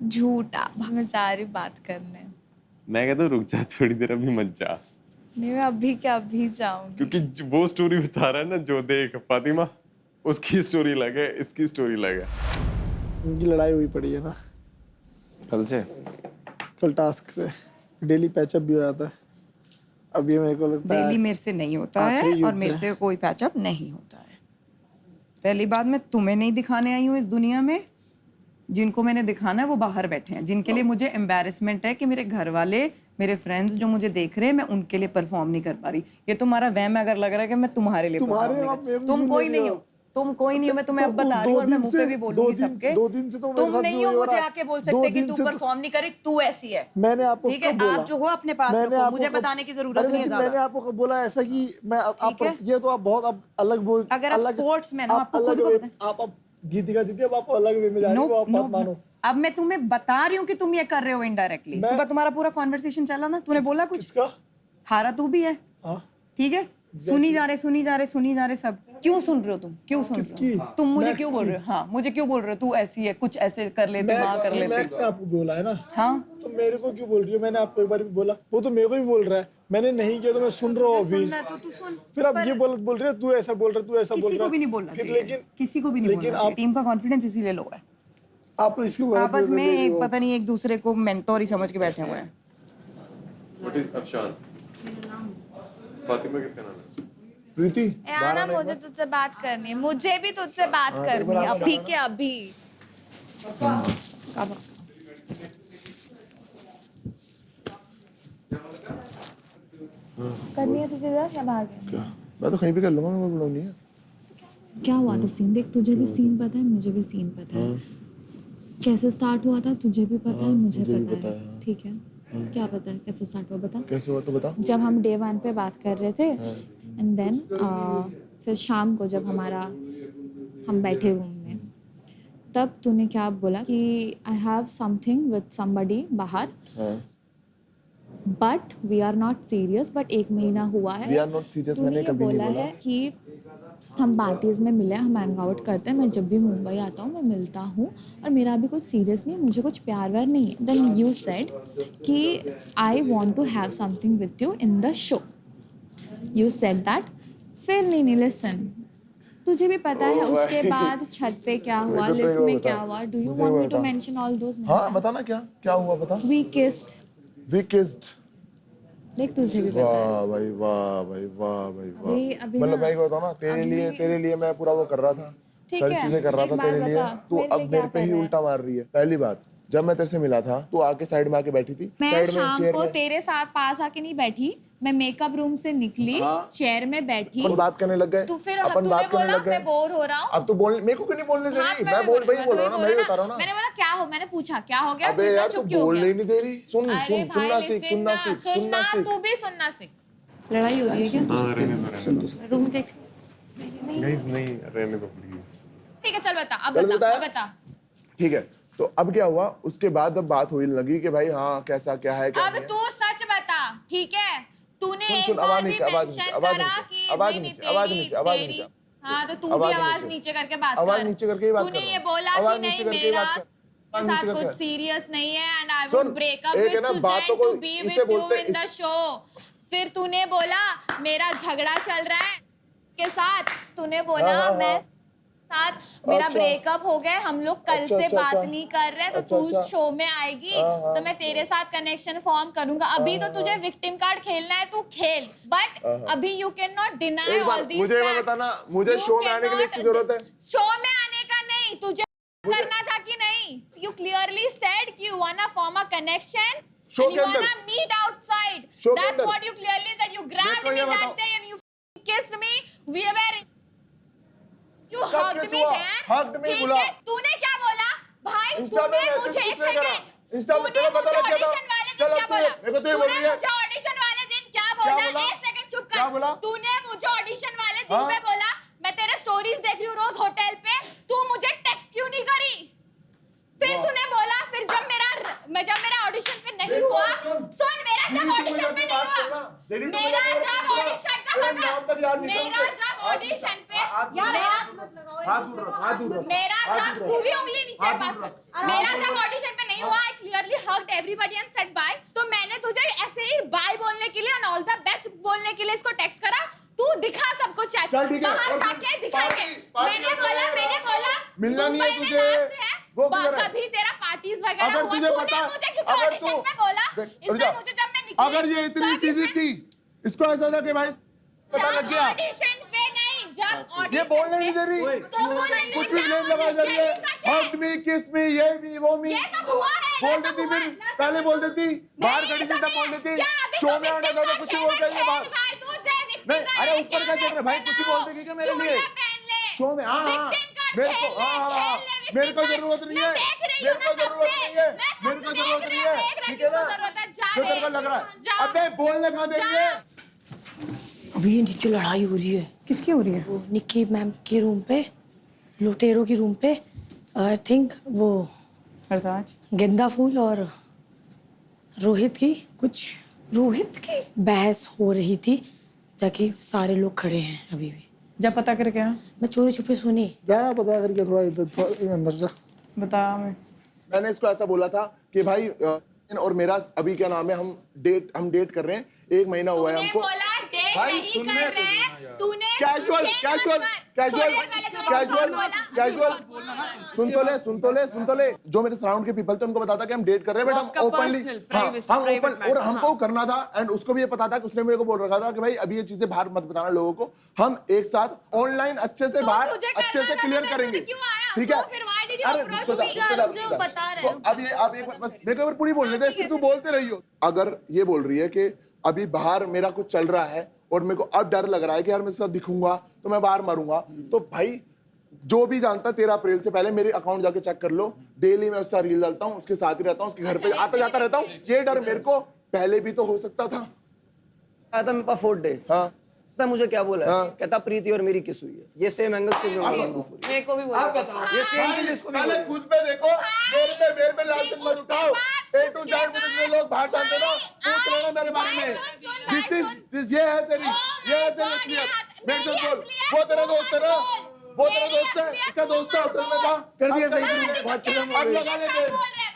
झूठा, मैं जा रही बात करने। मैं कहता रुक जा थोड़ी देर, अभी मत जा। नहीं, मैं अभी जाऊंगी, क्योंकि वो स्टोरी बता रहा है ना जो देख फातिमा, उसकी स्टोरी अलग है, इसकी स्टोरी अलग है। उनकी लड़ाई हुई पड़ी है ना कल टास्क से, डेली पैचअप भी हो जाता है। अब ये मेरे को लगता है डेली मेरे से नहीं होता है और मेरे से कोई पैचअप नहीं होता है। पहली बात, मैं तुम्हें नहीं दिखाने आई हूँ इस दुनिया में, जिनको मैंने दिखाना है वो बाहर बैठे हैं, जिनके लिए मुझे एम्बैरेसमेंट है कि मेरे घर वाले, मेरे फ्रेंड्स जो मुझे देख रहे हैं, मैं उनके लिए परफॉर्म नहीं कर पा रही। ये तुम्हारा वहम अगर लग रहा है कि मैं तुम्हारे लिए परफॉर्म नहीं कर, तुम कोई नहीं हो, मैं तुम्हें अब बता रही हूँ और मैं मुंह पे भी बोलूंगी सबके। 2 दिन से तो तुम नहीं हो मुझे आके बोल सकते कि तू परफॉर्म नहीं करे, तू ऐसी है। मैंने आपको ठीक है, आप जो हो अपने पास रखो, मुझे बताने की जरूरत नहीं है ज्यादा। मैंने आपको कब बोला ऐसा कि मैं आप ये तो आप बहुत अब अलग वो, अगर आप स्पोर्ट्समैन हो, आपको खुद को आप गीतिका दीदी अब आप अलग वे में जा रही हो, आप मत मानो। अब मैं तुम्हें बता रही हूँ कि तुम ये कर रहे हो इनडायरेक्टली। सुबह तुम्हारा पूरा कॉन्वर्सेशन चला ना, तूने बोला कुछ, हारा तू भी है, ठीक है, सुनी जा रहे सब। क्यों सुन रहे हो तुम, क्यों सुन रहे हो तुम, मुझे क्यों बोल रहे हो? हाँ, मुझे क्यों बोल रहे हो तू ऐसी है, कुछ ऐसे कर लेते, वहाँ कर लेते। मैक्स ने आपको बोला है ना, हाँ, तो मेरे को क्यों बोल रही हो? मैंने आपको एक बार भी बोला, वो तो मेरे को ही बोल रहा है, मैंने नहीं किया तो मैं सुन रहा हूँ अभी। तो तू सुन, फिर आप ये बोल रहे हो तू ऐसा बोल रहा है, तू ऐसा बोल रहा है। किसी को भी नहीं बोलना चाहिए, लेकिन किसी को भी नहीं बोलना चाहिए। टीम का कॉन्फिडेंस इसीलिए लो है। आप इसको आपस में एक पता नहीं एक दूसरे को मेंटोर ही समझ के बैठे हुए हैं। What is Afshan? फातिमा किसका नाम है? प्रीति, यार मुझे तुझसे बात करनी है, मुझे भी तुझसे बात करनी है अभी के अभी। करनी है तुझे या भागे? क्या? मैं तो कहीं भी कर लूंगा, मैं बुलाऊंगी है। क्या हुआ था सीन? देख, तुझे भी सीन पता है, मुझे भी सीन पता है। कैसे स्टार्ट हुआ था तुझे भी पता है, मुझे पता है, ठीक है। क्या पता है कैसे स्टार्ट हुआ? बता। कैसे हुआ तो बता। जब हम डे 1 पे बात कर रहे थे एंड देन फिर शाम को जब हम बैठे रूम में, तब तूने क्या बोला कि I have something with somebody बाहर, but we are not serious, but 1 महीना हुआ है। वी आर नॉट सीरियस मैंने कभी नहीं बोला है कि हम पार्टीज में मिले, हम हैंग आउट करते हैं, मैं जब भी मुंबई आता हूँ मैं मिलता हूँ और मेरा अभी कुछ सीरियस नहीं है, मुझे कुछ प्यार व्यार नहीं है। देन यू सेड कि I want to have something with you in the show, you said that. फिर नहीं लिसन, तुझे भी पता है उसके बाद छत पे क्या हुआ, लिफ्ट में क्या हुआ। Do you want me to mention all those? हाँ बताना, क्या हुआ बता। We kissed. देख, तुझे भी पता है। वाह भाई वाह। मतलब मैं बताऊँ ना, तेरे लिए मैं पूरा वो कर रहा था, सारी चीजें कर रहा था तेरे लिए, तू अब मेरे पे ही उल्टा मार रही है। पहली बात, जब मैं तेरे से मिला था तो आके साइड में आके बैठी थी मैं साइड में शाम चेयर को में तेरे साथ पास आके नहीं बैठी, मैं मेकअप रूम से निकली, चेयर में बैठी, अपन बात करने लग गए तो फिर अपन तूने बात करने बोला लग गए मैं बोर हो रहा हूँ। अब तो बोल मेरे को क्यों नहीं बोलने दे हाँ, रही मैं बोल वही बोल रहा हूँ ना मैं भी बता रहा हूँ ना मैंने बोला क्या हो, मैंने पूछा क्या हो गया, अबे तू यार इतना तू चुप क्यों हो बोलने गया? ही नहीं दे रही सुन अरे सुन भाई, सुनना सीख listen सुनना ना, सीख सुनना सुनना, सीख तू भी सुनना सीख। लड़ाई हो रही है क्या? हाँ रहने दो रहने दो रूम देख। गाइस नहीं रहने दो प्लीज ठीक है चल बता, अब गलत बता, बताया? अब बता। ठीक है तो अब क्या हुआ उसके बाद अब बात होने लगी कि भाई हाँ कैसा क्या है क्या अब नहीं है। तू सच बता, ठीक है? तूने सुन, एक सुन, बार आवाज भी नीचे, आवाज मेंशन नीचे, आवाज करा नीचे, कि आवाज नहीं, नीचे, आवाज तेरी- नीचे, आवाज तेरी- नीचे। हाँ तो तू भी आवाज आवाज नीचे। नीचे करके बात आवाज कर। नीचे करके ही बात तूने कर ये रहा हूँ। बोला आवाज कि नीचे नहीं करके ही मेरा बात कर। के आवाज साथ नीचे कुछ करके। सीरियस नहीं है एंड आई सुन, वुड ब्रेक अप एक है विद ना, सुजैन बातों को टू बी इसे विद यू बोलते इन द शो। फिर तूने बोला मेरा झगड़ा चल रहा है के साथ, तूने बोला हाँ, हाँ, मैं हाँ। साथ मेरा अच्छा। ब्रेकअप हो गया, हम लोग कल अच्छा, से अच्छा, बात अच्छा। नहीं कर रहे, तो अच्छा, तू अच्छा। शो में आएगी हाँ, हाँ। तो मैं तेरे साथ कनेक्शन फॉर्म करूंगा। अभी तो तुझे विक्टिम कार्ड खेलना है, तू खेल, बट हाँ, हाँ। अभी यू कैन नॉट डिनाई एक ऑल बार दीस मुझे ये बताना मुझे शो में आने के लिए इसकी जरूरत है शो में आने का नहीं, तुझे करना था कि नहीं? यू क्लियरली सेड कि you वांना form a connection show and के you अंदर। wanna meet outside. शो के That's अंदर। what you clearly said. You grabbed को me ये that बताओ। day and you kissed me. We were you कब hugged kiss me हुआ? there. Hugged me ठीक बोला। है, तूने क्या बोला? भाई इंस्टा पे तूने मैसेज मुझे एक किसने करा? सेकंड इंस्टा पे तेरा पता लग गया था। ऑडिशन वाले चल दिन अब क्या तू बोला? मेरे को तो ये बोल तूने रही है। मुझे ऑडिशन वाले दिन क्या बोला? बोला? एक सेकंड चुप क्या कर। बोला? तूने मुझे ऑडिशन वाले दिन हाँ? पे बोला मैं तेरे स्टोरीज देख रही हूँ रोज होटल पे, तू मुझे टेक्स्ट क्यों नहीं करी? फिर तूने बोला फिर जब मेरा ऑडिशन पे नहीं हुआ, सुन मेरा जब ऑडिशन पे नहीं हुआ, मेरा जब ऑडिशन मेरा जब ऑडिशन पे मेरा जब तू भी उंगली नीचे बात कर, मेरा जब ऑडिशन पे नहीं हुआ, I clearly hugged everybody and said bye, तो मैंने तुझे ऐसे ही बाय बोलने के लिए एंड ऑल द बेस्ट बोलने के लिए इसको टेक्स्ट करा, तू दिखा सबको चैट, चल ठीक है, बाहर और जाके फिर दिखाएंगे। पार्टी मैंने बोला मिलना नहीं है मुंबई में तुझे, last है, वो किधर है? कभी तेरा पार्टीज वगैरह अगर हुआ, तुझे तूने पता मुझे क्योंकि अगर ऑडिशन तू में बोला, देख, इसलिए रुक जा। मुझे जब मैं निकली अगर ये इतनी सीधी थी इसको ऐसा था कि भाई पता लग गया ऑडिशन पे नहीं, जब ऑडिशन ये बोलने नहीं दे रही तो बोलने नहीं कुछ भी क्या ब्लेम लगा बोली? जा रही है ये भी सच है। हग मी किस मी ये भी वो मी ये सब हुआ है, बोल ये सब देती हुआ फिर है, पहले बोल देती बाहर खड़ी थी सब तब बोल है। देती क्या अभी शो तो में आना victim था तो कुछ ही बोल card देगी बात भाई, तू जे victim नहीं card अरे है, ऊपर का क्या चल रहा भाई कुछ ही बोल देगी क्या मेरे लिए चूड़ियां पहन ले, शो में हाँ हाँ victim card मेरे को खेल ले, हाँ हाँ खेल ले, मेरे को victim जरूरत card। नहीं है मैं देख रही मेरे हूँ को ना जरूरत तब नहीं है से, मैं मेरे को तब जरूरत देख नहीं रही है हूँ, ठीक है ना जरूरत है, जा जो रे, तेरे को लग रहा जा। है अबे बोलने कहाँ दे रही है अभी नीचे लड़ाई हो रही है। किसकी हो रही है? वो निक्की मैम के रूम पे, लुटेरो की रूम पे, आई थिंक वो हरताज गेंदा फूल और रोहित की कुछ रोहित की बहस हो रही थी, ताकि सारे लोग खड़े हैं अभी भी। जा पता कर क्या मैं चोरी छुपे सुनी। जाना पता करके थोड़ा इधर अंदर जा। बता मैं मैंने इसको ऐसा बोला था कि भाई और मेरा अभी क्या नाम है हम डेट कर रहे हैं 1 महीना हुआ है तूने हमको बोला डेट भाई, नहीं सुन कर ले रहे हैं, तूने कैजुअल change कैजुअल मत कर। कैजुअल थोड़ी देर पहले तूने कैजुअल बोला, कैजुअल सुन तो ले जो मेरे सराउंड के पीपल थे उनको पता था कि हम डेट कर रहे हैं बट आपका हम ओपनली personal, privacy, हम private ओपन और matter, हमको हाँ। करना था एंड उसको भी ये पता था कि उसने मेरे को बोल रखा था कि भाई अभी ये चीजें बाहर मत बताना लोगों को, हम एक साथ ऑनलाइन अच्छे से बाहर तुझे अच्छे करना से था क्लियर तो करेंगे क्यों आया? ठीक है तो फिर why did you अरे approach रुक जा, me? रुक जा, मुझे रुक जा। बता रहे तो अब एक बार बस मेरे को एक बार पूरी बोलने दे फिर तू बोलते रही हो। अगर ये बोल रही है कि अभी बाहर मेरा कुछ चल रहा है और मेरे को अब डर लग रहा है कि यार मैं इसके साथ दिखूंगा तो मैं बाहर मारूंगा, तो भाई जो भी जानता 13 अप्रैल से पहले मेरे अकाउंट जाके चेक कर लो, डेली मैं उसका रील डालता हूँ, उसके साथ ही रहता हूँ, उसके घर पे आता जाता रहता हूँ। ये डर मेरे को पहले भी तो हो सकता था। आया था मेरे पास 4 डे हाँ पता मुझे क्या बोला हाँ। कहता प्रीति और मेरी किस हुई है, ये सेम एंगल से मेरे को भी बोला आप बताओ ये सेम चीज इसको भी पहले बोली। खुद पे देखो, मेरे पे लालच मत उठाओ। ए टू जेड में जितने लोग बाहर जानते ना पूछ लेना मेरे बारे में। दिस ये है तेरी असलियत। मेरे से बोल, वो तेरा दोस्त है ना, वो तेरा दोस्त है, इसका दोस्त है होटल में था। कर दिया सही बात कर अब लगा ले दे।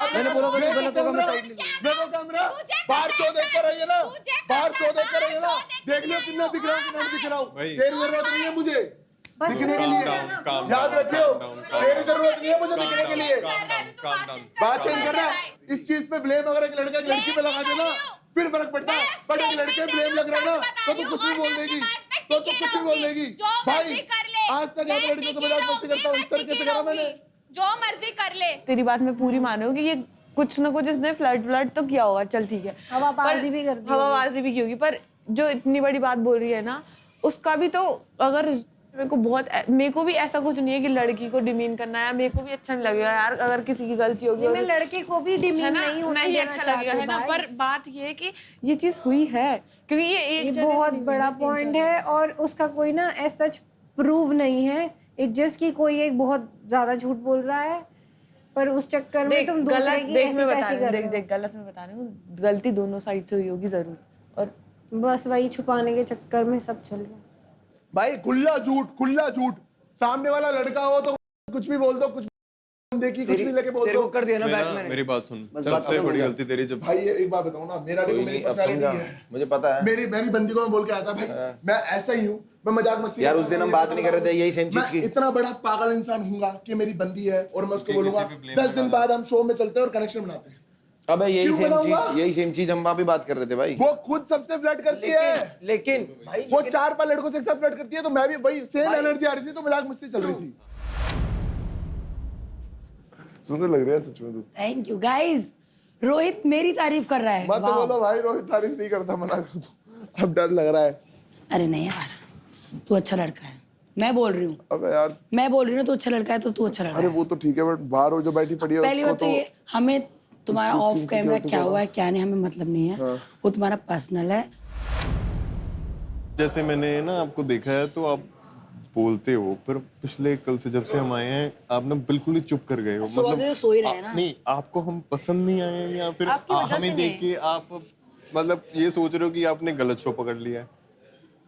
मैंने बोला था कि गलत होगा मैं साइड नहीं देखो कैमरा, बाहर शो देख कर रही है ना, बाहर शो देख कर रही है ना, देख लो कितना दिख रहा हूँ कितना दिख रहा हूँ। तेरी जरूरत नहीं है मुझे दिखने के लिए, याद रखियो तेरी जरूरत नहीं है मुझे दिखने के लिए। बात चेंज कर रहा है इस चीज पे ब्लेम अगर एक लड़का एक लड़की पे लगा देना फिर फर्क पड़ता है, बट एक लड़के ब्लेम लग रहा है ना तो तू कुछ भी बोल देगी, तो तू कुछ भी बोल देगी। भाई आज तक एक लड़के को मजाक मस्ती करता हूँ इस तरीके से करा मैंने। जो मर्जी कर ले। तेरी बात मैं पूरी मान रही हूँ कि ये कुछ ना कुछ इसने फ्लर्ट तो किया होगा, चल ठीक है, हवाबाजी भी करती होगी। हवाबाजी भी की होगी, पर जो इतनी बड़ी बात बोल रही है ना, उसका भी तो अगर मेरे को भी ऐसा कुछ नहीं है कि लड़की को डिमीन करना है, मेरे को भी अच्छा नहीं लगेगा यार अगर किसी की गलती होगी। मैं लड़के को भी डिमीन नहीं होने नहीं देना अच्छा लगेगा, है ना, चाहती पर बात ये है कि ये चीज हुई है, क्योंकि ये बहुत बड़ा पॉइंट है और उसका कोई ना एज सच प्रूव नहीं है। जिसकी कोई एक बहुत ज्यादा झूठ बोल रहा है, पर उस चक्कर में तुम दूसरे की ऐसी तैसी कर रहे हो। देख गलत मैं बता रही हूँ, गलती दोनों साइड से हुई होगी जरूर, और बस वही छुपाने के चक्कर में सब चल रहा है। भाई खुला झूठ, सामने वाला लड़का हो तो कुछ भी बोल दो, कुछ देखी कुछ भी लेके बोल दो। कर दिया ना स्नेहा, बैटमैन। मेरी बात सुन, सबसे बड़ी गलती तेरी जब भाई एक बात बताऊं ना, मेरा देखो मेरी पर्सनालिटी है, मुझे पता है मेरी बंदी को मैं बोल के आया था भाई मैं ऐसा ही हूँ, मैं मजाक मस्ती यार, उस दिन हम बात नहीं कर रहे थे यही सेम चीज की। इतना बड़ा पागल इंसान हूँगा कि मेरी बंदी है और मैं उसको बोलूंगा 10 दिन बाद हम शो में चलते हैं और कनेक्शन बनाते हैं। अबे क्यों यही सेम चीज हम वहाँ भी बात कर रहे थे भाई। वो खुद सबसे फ्लर्ट करती है, लेकिन वो 4-5 लड़कों से एक साथ फ्लर्ट करती है, तो मैं भी वही सेम एनर्जी आ रही थी, तो मजाक मस्ती चल रही थी। सुंदर लग रहा है सच में तू। Thank you guys. रोहित मेरी तारीफ कर रहा है। मत बोलो भाई, रोहित तारीफ नहीं करता, मना कर दो, अब डर लग रहा है। अरे नहीं यार, तू अच्छा लड़का है, मैं बोल रही हूँ। अबे यार मैं बोल रही हूँ तू अच्छा लड़का है तो तू अच्छा लड़का है। अरे वो तो ठीक है, बट बाहर वो जो बैठी पड़ी है पहली बात तो ये, हमें तुम्हारा ऑफ कैमरा क्या हुआ है क्या नहीं हमें मतलब नहीं है, वो तुम्हारा पर्सनल है। जैसे मैंने ना आपको देखा है तो आप बोलते हो, पर पिछले कल से जब से हम आए हैं आप ना बिल्कुल ही चुप कर गए हो। मतलब सो ही रहे ना। नहीं, आपको हम पसंद नहीं आए हैं या फिर हमें देख के आप मतलब ये सोच रहे हो कि आपने गलत शो पकड़ लिया है?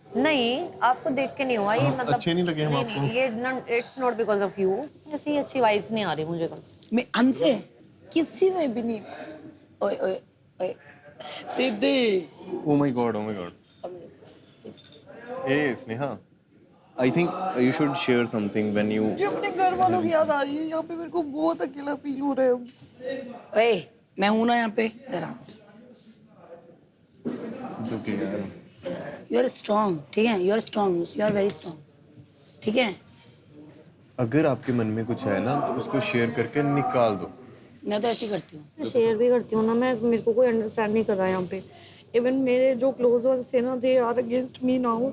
नहीं, आपको देख के नहीं हुआ ये, मतलब अच्छे नहीं लगे हम आपको? नहीं, ये it's not because of you, ऐसी अच्छी वाइब्स नहीं आ रही मुझे कल। हमसे किसी से भी नहीं। ओए ओए ओए दीदी। Oh my God, oh my God. Hey Sneha, I think you should share something when you. मुझे अपने घर वालों की याद आ रही है, यहाँ पे मेरे को बहुत अकेला फील हो रहा है। ओए मैं हूँ ना यहाँ पे तेरा। It's okay यार। यू आर स्ट्रॉन्ग, ठीक है, you are strong, you are very strong, ठीक है। अगर आपके मन में कुछ है ना तो उसको शेयर करके निकाल दो। मैं तो ऐसे ही करती हूँ। शेयर भी करती हूँ ना मैं, मेरे को कोई अंडरस्टैंड नहीं कर रहा है यहाँ पे। इवन मेरे जो क्लोज वंस थे ना, they are against me now.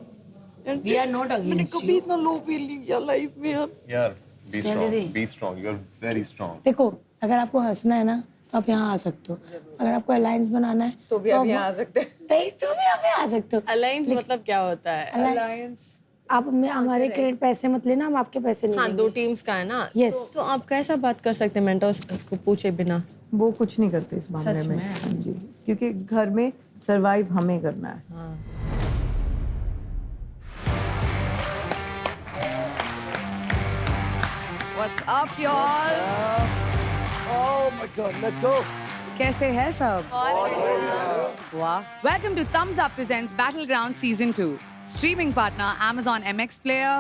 We are not मैंने अगेंस्ट कभी यू। इतना लो फील नहीं किया लाइफ में यार। यार be स्नेहा strong, दीदी। be strong, you are very strong. देखो, अगर आपको हंसना है ना तो आप यहाँ आ सकते हो, अगर आपको अलायंस बनाना है तो भी आप यहाँ आ सकते हैं। नहीं, तो भी आप यहाँ आ सकते हो। अलायंस मतलब क्या होता है? अलायंस आप हमारे क्रेडिट पैसे मत लेना, हम आपके पैसे नहीं हाँ, लेंगे। 2 टीम्स का है ना। Yes. तो आप कैसा बात कर सकते हैं मेंटर्स को पूछे बिना? वो कुछ नहीं करते इस मामले सच में। में? हाँ जी, क्योंकि घर में सरवाइव हमें करना है। What's up, y'all? Oh my God, let's go. कैसे हैं सब? वाह! Welcome to Thumbs Up presents Battleground Season 2. Streaming partner Amazon MX Player,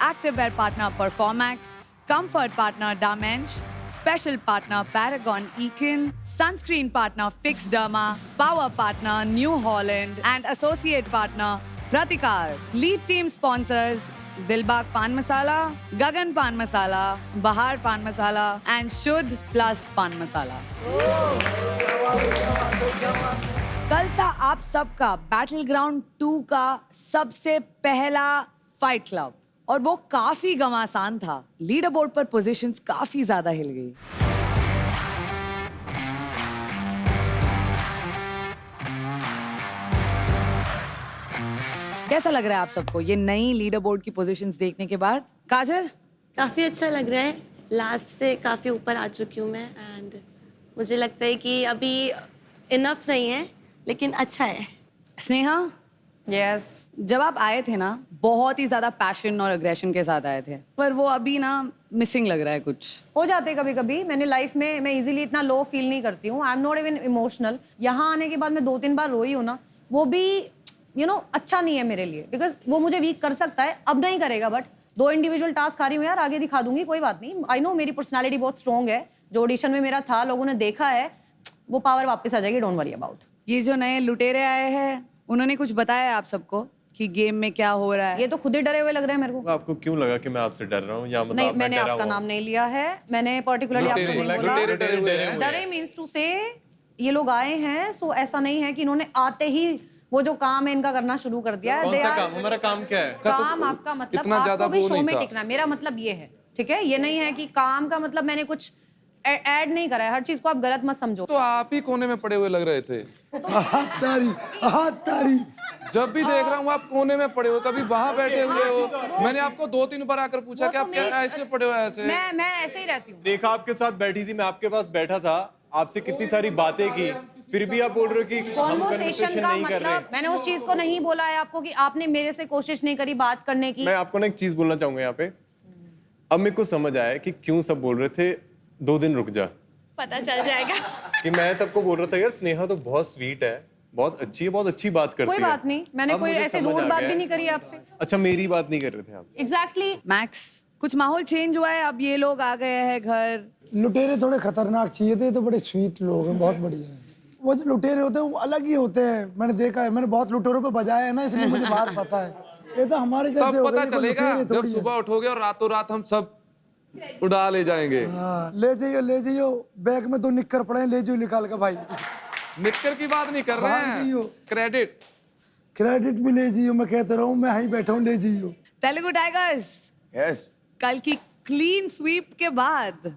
Activewear partner Performax, Comfort partner Damench, Special partner Paragon Ekin, Sunscreen partner Fix Derma, Power partner New Holland, and Associate partner Pratikar. Lead team sponsors Dilbag Pan Masala, Gagan Pan Masala, Bahar Pan Masala, and Shuddh Plus Pan Masala. कल था आप सबका Battleground 2 का सबसे पहला fight club और वो काफी घमासान था। लीडर बोर्ड पर पोजीशंस काफी ज्यादा हिल गई। कैसा लग रहा है आप सबको ये नई लीडर बोर्ड की पोजीशंस देखने के बाद? काजल? काफ़ी अच्छा लग रहा है, लास्ट से काफ़ी ऊपर आ चुकी हूँ मैं, एंड मुझे लगता है कि अभी इनफ नहीं है लेकिन अच्छा है। स्नेहा? यस। जब आप आए थे ना बहुत ही ज्यादा पैशन और अग्रेशन के साथ आए थे, पर वो अभी ना मिसिंग लग रहा है कुछ। हो जाते कभी कभी। मैंने लाइफ में मैं इजीली इतना लो फील नहीं करती हूँ। I am not even emotional. यहाँ आने के बाद मैं 2-3 बार रोई हूँ ना, वो भी अच्छा नहीं है मेरे लिए, बिकॉज वो मुझे वीक कर सकता है, अब नहीं करेगा, बट 2 इंडिविजुअल टास्क आ रही हूँ यार, आगे दिखा दूंगी, कोई बात नहीं। आई नो मेरी पर्सनैलिटी बहुत स्ट्रॉन्ग है, जो ऑडिशन में मेरा था लोगों ने देखा है, वो पावर वापस आ जाएगी, डोंट वरी अबाउट। ये जो नए लुटेरे आए हैं उन्होंने कुछ बताया आप सबको कि गेम में क्या हो रहा है। ये तो खुद ही डरे हुए लग रहे हैं मेरे को। आपको क्यों लगा कि मैं आपसे डर रहा हूँ या मतलब नहीं, मैं मैंने डरा आपका हुआ नाम नहीं लिया है, मैंने पर्टिकुलरली आपको नहीं बोला। डरे मीन्स टू से ये लोग आए हैं, सो ऐसा नहीं है कि इन्होंने आते ही वो जो काम है इनका करना शुरू कर दिया है। कौन सा काम? हमारा काम क्या है? काम आपका मतलब आपको भी शो में टिकना, मेरा मतलब ये है, ठीक है? ये नहीं है कि काम का मतलब मैंने कुछ ऐड नहीं करा है, हर चीज को आप गलत मत समझो। तो आप ही कोने में पड़े हुए लग रहे थे। तारी जब भी देख रहा हूँ आप कोने में पड़े हो, कभी वहां बैठे हुए हो। मैंने आपको 2-3 बार आकर पूछा कि आप क्या ऐसे पड़े हो ऐसे। मैं ऐसे ही रहती हूँ। रेखा आपके साथ बैठी थी, मैं आपके पास बैठा था, आपसे कितनी सारी बातें की, फिर भी आप बोल रहे हो कि हम कॉन्वर्सेशन का मतलब मैंने उस चीज को नहीं बोला है आपको कि आपने मेरे से कोशिश नहीं करी बात करने की। मैं आपको ना एक चीज बोलना चाहूंगा यहाँ पे। अब मेरे को समझ आया कि क्यों सब बोल रहे थे 2 दिन रुक जा, पता चल जाएगा। कि मैं सबको बोल रहा था यार स्नेहा तो बहुत स्वीट है, बहुत अच्छी है, बहुत अच्छी बात करती है। कोई बात नहीं, मैंने अब कोई मुझे ऐसे समझ रूड आ बात गया भी है। नहीं करी आपसे। अच्छा मेरी बात नहीं कर रहे थे आप? एग्जैक्टली। मैक्स, कुछ माहौल चेंज हुआ है, अब ये लोग आ गए हैं घर। लुटेरे थोड़े खतरनाक चाहिए थे, तो बड़े स्वीट लोग हैं, बहुत बढ़िया हैं। वो जो लुटेरे होते हैं वो अलग ही होते हैं, मैंने देखा है, मैंने बहुत लुटेरों पे बजाया है ना, इसलिए मुझे बाहर पता है। ये तो हमारे जैसे सब हो पता गए, चलेगा लुटेरे जब थोड़ी हैं। सुबह उठोगे और रातों रात हम सब उड़ा ले जाएंगे। हाँ, ले जाइयो बैग में 2 निक्कर पड़े हैं, ले जाइयो निकाल के भाई। निक्कर की बात नहीं कर रहे हैं, क्रेडिट भी ले जाइयो, मैं कहता रहा हूँ, मैं यहीं बैठा हूँ, ले जाइयो। तेलुगु टाइगर्स यस, कल की क्लीन स्वीप के बाद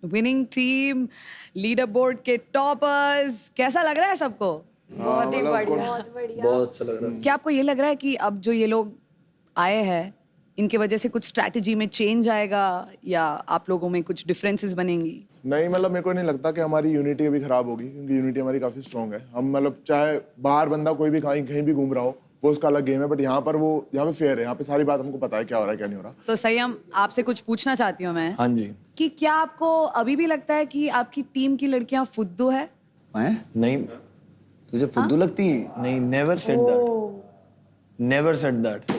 विनिंग टीम, लीडर बोर्ड के टॉपर्स, कैसा लग रहा है सबको? बहुत ही बढ़िया। बहुत अच्छा लग रहा है। क्या आपको ये लग रहा है कि अब जो ये लोग आए हैं इनके वजह से कुछ स्ट्रैटेजी में चेंज आएगा या आप लोगों में कुछ डिफरेंसेस बनेंगी? नहीं, मतलब मेरे को नहीं लगता कि हमारी यूनिटी अभी खराब होगी, क्योंकि यूनिटी हमारी काफी स्ट्रांग है। हम मतलब चाहे बाहर बंदा कोई भी कहीं भी घूम रहा हो, वो उसका अलग गेम है, बट यहाँ पे फेयर है, यहाँ पे सारी बात हमको पता है क्या हो रहा है क्या नहीं हो रहा। तो संयम, आपसे कुछ पूछना चाहती हूँ मैं हाँ जी। कि क्या आपको अभी भी लगता है कि आपकी टीम की लड़कियां फुद्दू है? नहीं, तुझे फुद्दू लगती है? नहीं, never said that, never said that.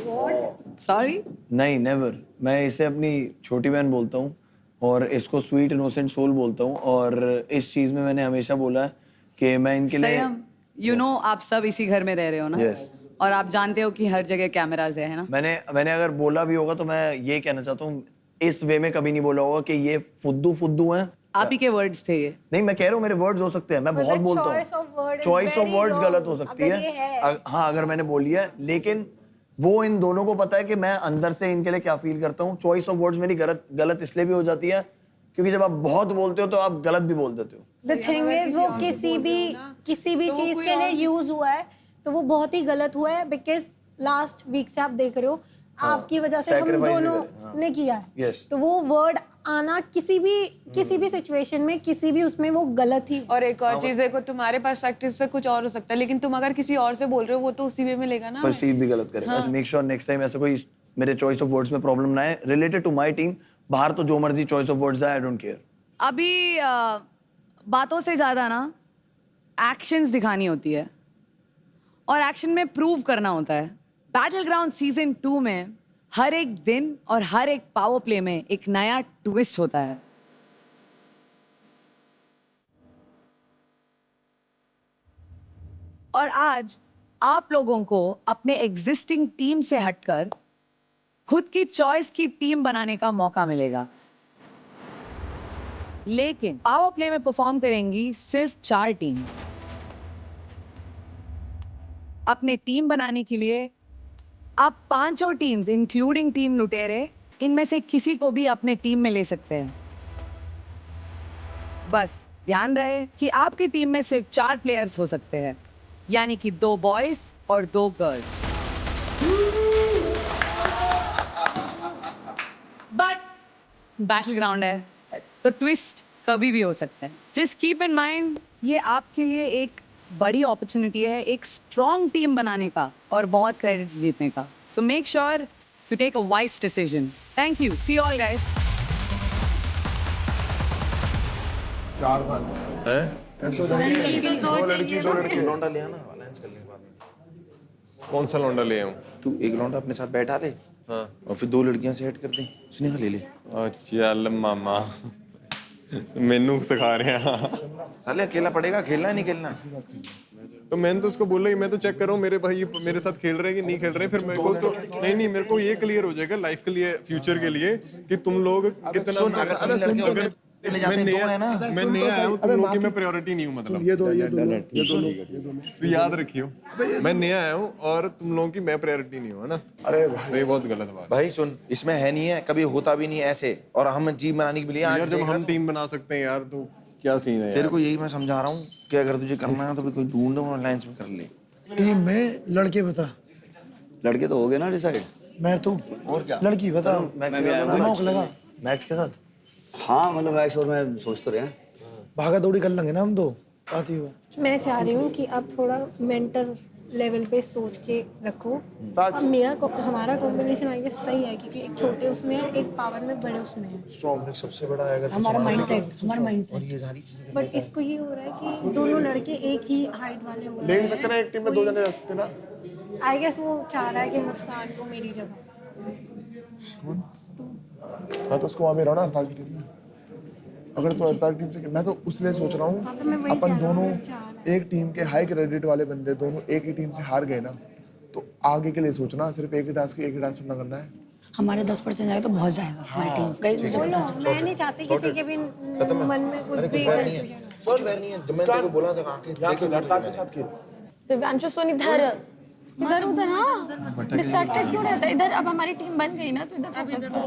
Sorry? नहीं, नेवर। मैं इसे अपनी छोटी बहन बोलता हूँ और इसको स्वीट इनोसेंट सोल बोलता हूँ, और इस चीज में मैंने हमेशा बोला है कि मैं इनके लिए संयम, यू नो आप सब इसी घर में रह रहे हो ना? Yes. और आप जानते हो कि हर जगह कैमराज है ना? मैंने अगर बोला भी होगा तो मैं ये कहना चाहता हूँ, इस वे में कभी नहीं बोला होगा कि ये फुद्दू हैं। आप ही के वर्ड्स थे ये। नहीं, मैं कह रहा हूँ मेरे वर्ड्स हो सकते हैं, मैं बहुत बोलता हूँ। चॉइस ऑफ वर्ड्स गलत हो सकती है। हाँ, अगर मैंने बोली है, लेकिन वो इन दोनों को पता है कि मैं अंदर से इनके लिए क्या फील करता हूँ। चॉइस ऑफ वर्ड्स मेरी गलत इसलिए भी हो जाती है क्योंकि जब आप बहुत बोलते हो तो आप गलत भी बोल देते हो। द थिंग इज वो किसी भी चीज के लिए यूज हुआ है तो वो बहुत ही गलत हुआ है, बिकॉज लास्ट वीक से आप देख रहे हो आपकी वजह से हम दोनों ने किया है। तो वो वर्ड आना किसी भी सिचुएशन में, किसी भी उसमें वो गलत ही। और एक और चीज है को तुम्हारे पर्सपेक्टिव से कुछ और हो सकता है, लेकिन तुम अगर किसी और से बोल रहे हो वो तो उसी वे में लेगा ना। परसीव भी गलत करेगा। मेक श्योर नेक्स्ट टाइम ऐसा कोई मेरे चॉइस ऑफ वर्ड्स में प्रॉब्लम ना है रिलेटेड टू माय टीम। बाहर तो जो मर्जी चॉइस ऑफ वर्ड्स है, आई डोंट केयर। अभी बातों से ज्यादा ना एक्शंस दिखानी होती है और एक्शन में प्रूव करना होता है। बैटल ग्राउंड सीजन 2 में हर एक दिन और हर एक पावर प्ले में एक नया ट्विस्ट होता है। और आज आप लोगों को अपने एग्जिस्टिंग टीम से हटकर खुद की चॉइस की टीम बनाने का मौका मिलेगा, लेकिन पावर प्ले में परफॉर्म करेंगी सिर्फ 4 टीम्स। अपने टीम बनाने के लिए आप 5 टीम्स इंक्लूडिंग टीम लुटेरे, इनमें से किसी को भी अपने टीम में ले सकते हैं। बस ध्यान रहे कि आपकी टीम में सिर्फ 4 प्लेयर्स हो सकते हैं, यानी कि 2 बॉयज और 2 गर्ल्स। बट बैटल ग्राउंड है तो ट्विस्ट कभी भी हो सकता है। जस्ट कीप इन माइंड, ये आपके लिए एक बड़ी अपॉर्चुनिटी है एक स्ट्रॉन्ग टीम बनाने का और बहुत क्रेडिट जीतने का। So make sure to take a wise decision. Thank you, see all guys. 4 बार हैं? दो लड़की लौंडा ले आना अलायंस करने के बाद। कौन सा लौंडा ले आऊं? तू एक लौंडा अपने साथ बैठा ले। हाँ। और फिर 2 लड़कियां सेट कर दे, स्नेहा ले ले। चल मामा, मैनू सिखा रहे हैं। साले अकेला पड़ेगा, खेलना है नहीं खेलना? तो मैंने तो उसको बोला ही, मैं तो चेक कर रहा हूँ मेरे भाई मेरे साथ खेल रहे हैं कि नहीं खेल रहे हैं। फिर मेरे को तो नहीं मेरे को ये क्लियर हो जाएगा लाइफ के लिए, फ्यूचर के लिए, कि तुम लोग कितना मैं नया आया हूँ, तुम लोग की मैं प्रायोरिटी नहीं हूँ। मतलब ये दो तो याद रखियो, मैं नया आया हूँ और तुम लोगों की मैं प्रायोरिटी नहीं हूँ, है ना। अरे भाई ये बहुत गलत बात भाई सुन, इसमें है नहीं है, कभी होता भी नहीं है ऐसे, और हम टीम बनाने के लिए यार जब हम टीम बना सकते हैं यार, तो क्या सीन है तेरे को यही मैं समझा रहा हूँ कि अगर तुझे करना है तो कोई ढूंढ ऑनलाइन में कर ले। टीम में लड़के बता, लड़के तो हो गए ना डिसाइड। मैं तू और क्या लड़की बता, दिमाग लगा मैक्स के साथ। हाँ मतलब मैक्स और मैं सोच तो रहे हैं, भागा दौड़ी कर लेंगे ना हम दो, आती हुआ। मैं चाह रही हूँ कि आप थोड़ा मेंटल लेवल पे सोच के रखो। अब हमारा कॉम्बिनेशन आई गेस सही है, क्योंकि एक छोटे उसमें है, एक पावर में, बड़े उसमें है। स्ट्रॉन्ग सबसे बड़ा है अगर हमारा माइंडसेट, हमारा माइंडसेट। बट इसको ये हो रहा है कि दोनों लड़के एक ही हाइट वाले हो ले रहे नहीं सकते ना, एक टीम में 2 जने रह सकते ना। आई गेस वो चाह रहा है कि मुस्कान को मेरी जगह। मैं तो उसको वहाँ भी रहा ना अर्थात की टीम में। अगर तो अर्थात टीम से, मैं तो उसलिए सोच रहा हूँ अपन दोनों एक टीम के हाई क्रेडिट वाले बंदे दोनों एक ही टीम से हार गए ना, तो आगे के लिए सोचना, सिर्फ एक ही टास्क ना करना है। हमारे 10% जाएगा तो बहुत जाएगा हमारी टीम। बोलो, मैं नहीं चाहती किसी के भी मन में कुछ भी कंफ्यूजन। कुछ वैर नहीं है, जब मैंने तेरे को बोला था दिव्यांशु सुन इधर उधर हाँ डिस्ट्रैक्टेड क्यों रहता है इधर। अब हमारी टीम बन गई ना, तो इधर फोकस करो।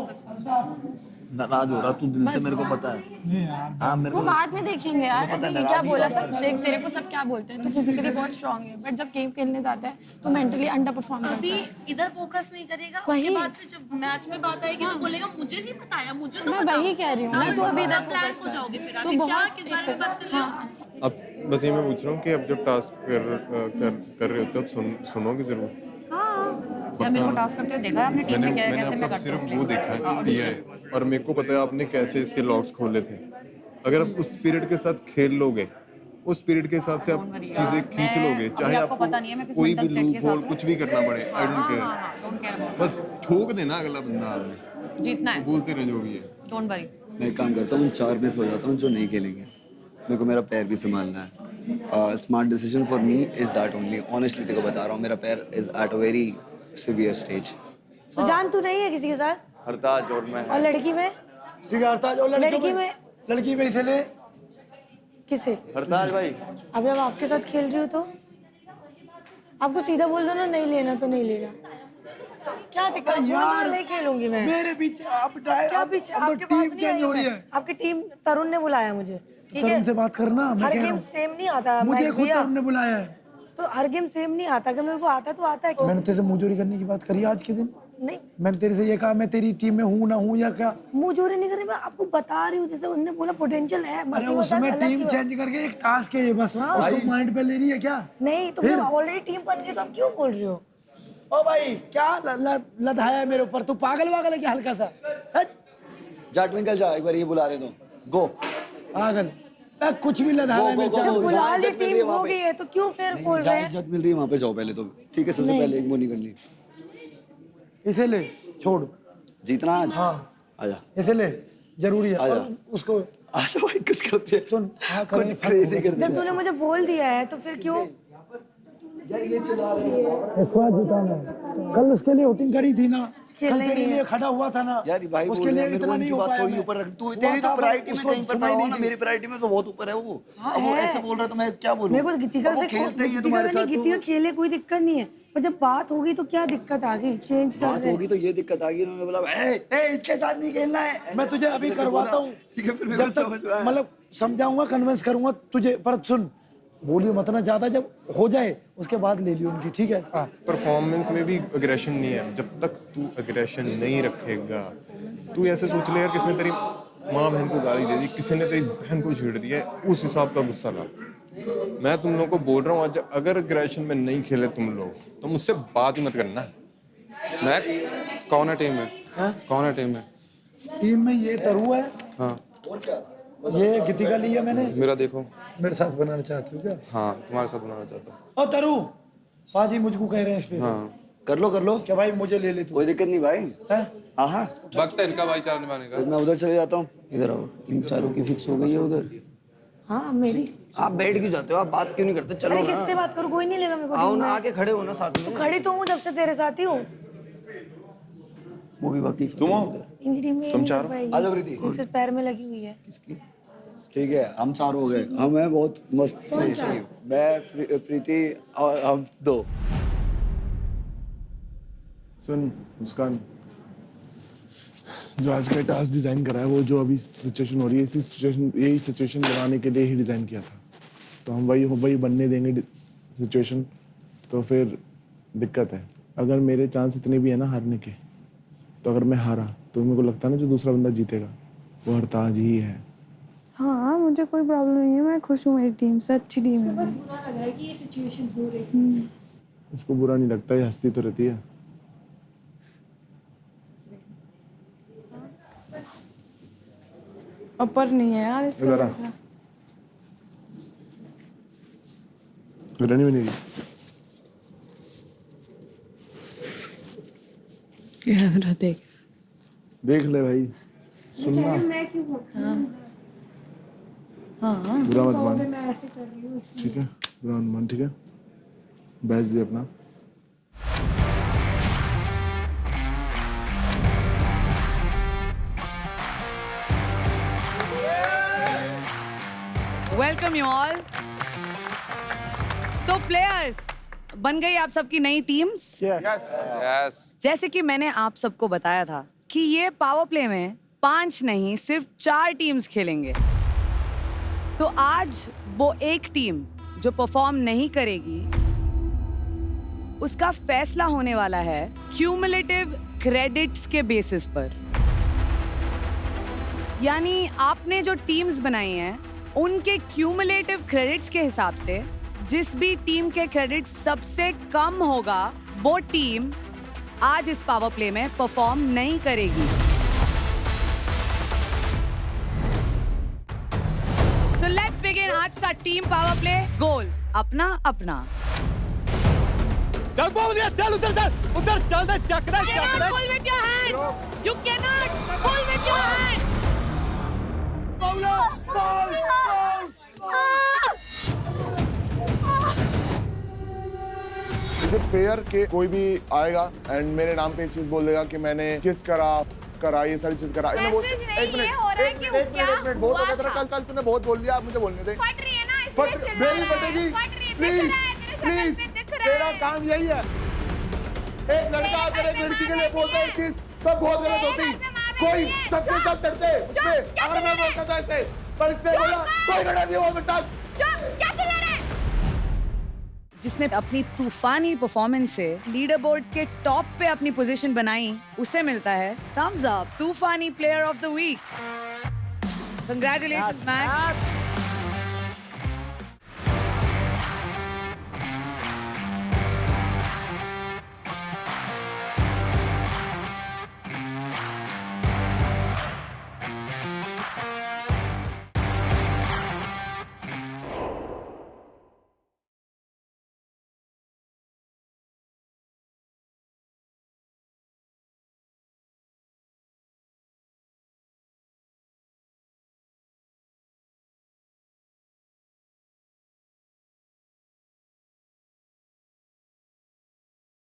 नाराज हो रहा तू दिल से, मेरे को पता है। हाँ मेरे वो को बाद में देखेंगे यार, पता है, अभी क्या नाराज बोला ही सब देख, तेरे को सब क्या बोलते हैं, तो फिजिकली बहुत स्ट्रांग है, बट जब गेम खेलने जाता है तो मेंटली अंडर परफॉर्म करता अभी है। इधर फोकस नहीं करेगा, वही। उसके बाद फिर जब मैच में बात आएगी तो बोलेगा मुझे नहीं बताया, मुझे तो मैं वही कह रही हूँ ना, तो अभी इधर फोकस हो जाओगे फिर तो अभी क्या बहुत किस बारे में बात कर रहे हो। अब बस ये मैं पूछ रहा हूँ कि अब जब टास्क कर रहे होते हो, अब सुनोगे जरूर। जब मेरे को टास्क करते हुए देखा है आपने टीम में क्या है, कैसे मैं मैंने करता सिर्फ हूँ। वो देखा है किया है, और मेरे को पता है आपने कैसे इसके लॉक्स खोले थे। अगर आप उस स्पिरिट के साथ खेल लोगे, उस स्पिरिट के हिसाब से आप चीजें खींच लोगे, चाहे आपको कोई भी लूप होल कुछ भी करना पड़े, आई डोंट केयर, बस ठोक देना अगला बंदा, आपने जीतना है, बोलते रहे जो भी है, डोंट वरी। मैं एक काम करता हूँ, 4 पे सो जाता हूँ जो नहीं खेलेंगे। मेरे को मेरा पैर भी संभालना है। Smart decision for me is that only. Honestly तेरे को बता रहा हूँ, मेरा पैर is at a very severe stage. Suzanne तू नहीं है किसी के साथ, हरताज और मैं। और लड़की में ठीक है हरताज, और लड़की में इसे ले किसे? हरताज भाई अब जब आपके साथ खेल रही हो तो आपको सीधा बोल दो ना, नहीं लेना तो नहीं लेना। क्या दिक्कत यार, नहीं खेलूंगी मैं। मेरे पीछे आप क्या पीछे, आपके पास नहीं आई मैं। आपकी टीम तरुण ने बुलाया मुझे, ठीक है? तरुण से बात करना, मैं हर कह रहा गेम हूँ। सेम नहीं आता, मुझे खुद तरुण ने बुलाया है, तो हर गेम सेम नहीं आता। अगर मेरे को आता तो आता है। मैंने तेरे से मुंहजोरी करने की बात करी आज के दिन? नहीं, मैंने तेरे से ये कहा मैं तेरी टीम में हूँ ना हूँ या क्या? मुंहजोरी नहीं कर रही, मैं आपको बता रही हूँ, जैसे उन्होंने बोला पोटेंशियल है। अरे उसमें टीम चेंज करके एक टास्क है ये, बस उसको माइंड पे ले रही है क्या? नहीं तो मैं ऑलरेडी टीम बन गई, तो आप क्यों बोल रहे हो? ओ भाई क्या लदाया है मेरे ऊपर, तू पागल वागल है क्या हल्का सा? जा ट्विंकल जा, एक बार ये बुला रहे तो गो। पागल कुछ भी लदा रहा है मेरे। जब बुला ली टीम हो गई है तो क्यों फिर बोल रहे हैं? इज्जत मिल रही है वहाँ पे, जाओ पहले तो। ठीक है, सबसे पहले एक वो नहीं करनी, इसे ले छोड़, जीतना आज। हाँ आजा, इसे ले, जरूरी है। आजा। और उसको आजा भाई, कुछ करते हैं, सुन कुछ क्रेजी करते हैं। जब तूने मुझे बोल दिया है तो फिर क्यों? इसको आज जिताना है। कल उसके लिए वोटिंग करी थी ना, कल तेरे लिए खड़ा हुआ था ना यार भाई, उसके लिए इतना नहीं हो पाया। थोड़ी ऊपर रख, तू तेरी तो प्रायोरिटी में कहीं पर पड़ा ना, मेरी प्रायोरिटी में तो बहुत ऊपर है वो। अब वो ऐसे बोल रहा है तो मैं क्या बोलूं? मेरे को गीतिका से खेलते ही है तुम्हारे साथ, गीतिका खेले कोई दिक्कत नहीं है, पर जब बात होगी तो क्या दिक्कत आ गई? चेंज कर बात होगी तो ये दिक्कत आ गई, उन्होंने बोला ए इसके साथ नहीं खेलना है। मैं तुझे अभी करवाता हूँ, ठीक है, फिर जब तक मतलब समझाऊंगा, कन्विंस करूंगा तुझे, पर सुन बोलियो मत ना ज्यादा, जब हो जाए उसके बाद ले लियो उनकी, ठीक है? परफॉर्मेंस में भी अग्रेशन नहीं है। जब तक तू अग्रेशन नहीं रखेगा, तू ऐसे सोच ले यार, किसने तेरी माँ बहन को गाली दे दी, किसी ने तेरी बहन को छेड़ दिया, उस हिसाब का गुस्सा ला। मैं तुम लोगों को बोल रहा हूँ, आज अगर अग्रेशन में नहीं खेले तुम लोग, तो मुझसे बात ही मत करना। नेक्स्ट कौन है टीम में? कौन है टीम में? टीम में ये तरु है, हाँ ये गीतिका ली है मैंने। मेरा देखो, मेरे साथ बनाना चाहते हो क्या? हाँ तुम्हारे साथ बनाना चाहता हूँ। ओ तरु, पाजी मुझको कह रहे हैं इस पे। हाँ कर लो क्या भाई, मुझे ले ले तू, कोई दिक्कत नहीं भाई। हाँ हाँ, वक्त है इनका भाईचारा निभाने का। मैं उधर चले जाता हूँ। इधर आओ, इन चारों की फिक्स हो गई है उधर। हाँ मेरी। आप बैठ क्यों जाते हो? आप बात क्यों नहीं करते? चलो अरे ना। किससे बात करूँ, कोई नहीं लेगा मेरे को। आओ टीम ना, में। आके खड़े हो ना साथ में। तो खड़ी तो हूँ जब से तेरे साथ ही हूँ। वो भी बाकी तुम हो? इनकी टीम में ये तुम नहीं चार कर हो? पाएगी। आ जाओ प्रीति। एक सिर्फ पैर में लगी हुई है। ठीक है, हम 4 हो गए। हम हैं बहुत मस्त कौन से। चार? मैं, प्रीति और हम 2। सुन मुस्कान, जो आज का टास्क डिजाइन करा है, वो जो अभी सिचुएशन हो रही है, यही सिचुएशन बनाने के लिए ही डिजाइन किया था। तो हम वही बनने देंगे सिचुएशन, तो फिर दिक्कत है। अगर मेरे चांस इतने भी है ना हारने के, तो अगर मैं हारा तो मेरे को लगता है ना जो दूसरा बंदा जीतेगा वो हरताज ही है। हाँ मुझे कोई प्रॉब्लम नहीं है, मैं खुश हूँ मेरी टीम से, अच्छी टीम है। बस बुरा लग रहा है कि ये सिचुएशन हो रही है। इसको बुरा नहीं लगता, ये हंसती तो रहती है। अपर नहीं है यार इसका। इधर आ। बिरयानी बनेगी। कैमरा देख ले भाई, सुनना। मैं क्यों हाँ बुरा मत मान, मैं ऐसे कर रही हूँ इसलिए। ठीक है? बुरा मत मान, ठीक है? बैच दे अपना। Welcome you all. तो प्लेयर्स, बन गई आप सबकी नई टीम्स? यस। जैसे कि मैंने आप सबको बताया था कि ये पावर प्ले में 5 नहीं सिर्फ 4 टीम्स खेलेंगे। तो आज वो एक टीम जो परफॉर्म नहीं करेगी, उसका फैसला होने वाला है क्यूमुलेटिव क्रेडिट्स के बेसिस पर। यानी आपने जो टीम्स बनाई हैं उनके क्यूमुलेटिव क्रेडिट्स के हिसाब से जिस भी टीम के क्रेडिट सबसे कम होगा वो टीम आज इस पावर प्ले में परफॉर्म नहीं करेगी। सो लेट्स बिगिन आज का टीम पावर प्ले। गोल अपना अपना। चल बोल दिया, चल उधर चल दे, चक्रा pull with your hand. You cannot pull with your hand. Is it fair कि कोई भी आएगा एंड मेरे नाम पे एक चीज बोल देगा कि मैंने किस करा ये सारी चीज करा? एक मिनट बहुत हो गया तेरा। कल तूने बहुत बोल दिया, मुझे बोलने दे। फट रही है ना, इसलिए चिल्ला मेरी रहा है। फटेगी, फट रही है, प्लीज दिख रहा है, तेरे शक्ल प्लीज, पे दिख रहा तेरा है। काम यही है। एक लड़का अगर एक लड़की के लिए बोलता है चीज तो बहुत गलत होती। कोई सबके साथ करते अगर मैं बोलता था ऐसे, पर इसने बोला कोई लड़ा नहीं हुआ मेरे साथ। क्या चिल्ला रहा है? जिसने अपनी तूफानी परफॉर्मेंस से लीडर बोर्ड के टॉप पे अपनी पोजीशन बनाई, उसे मिलता है थम्स अप तूफानी player of the week. Congratulations man.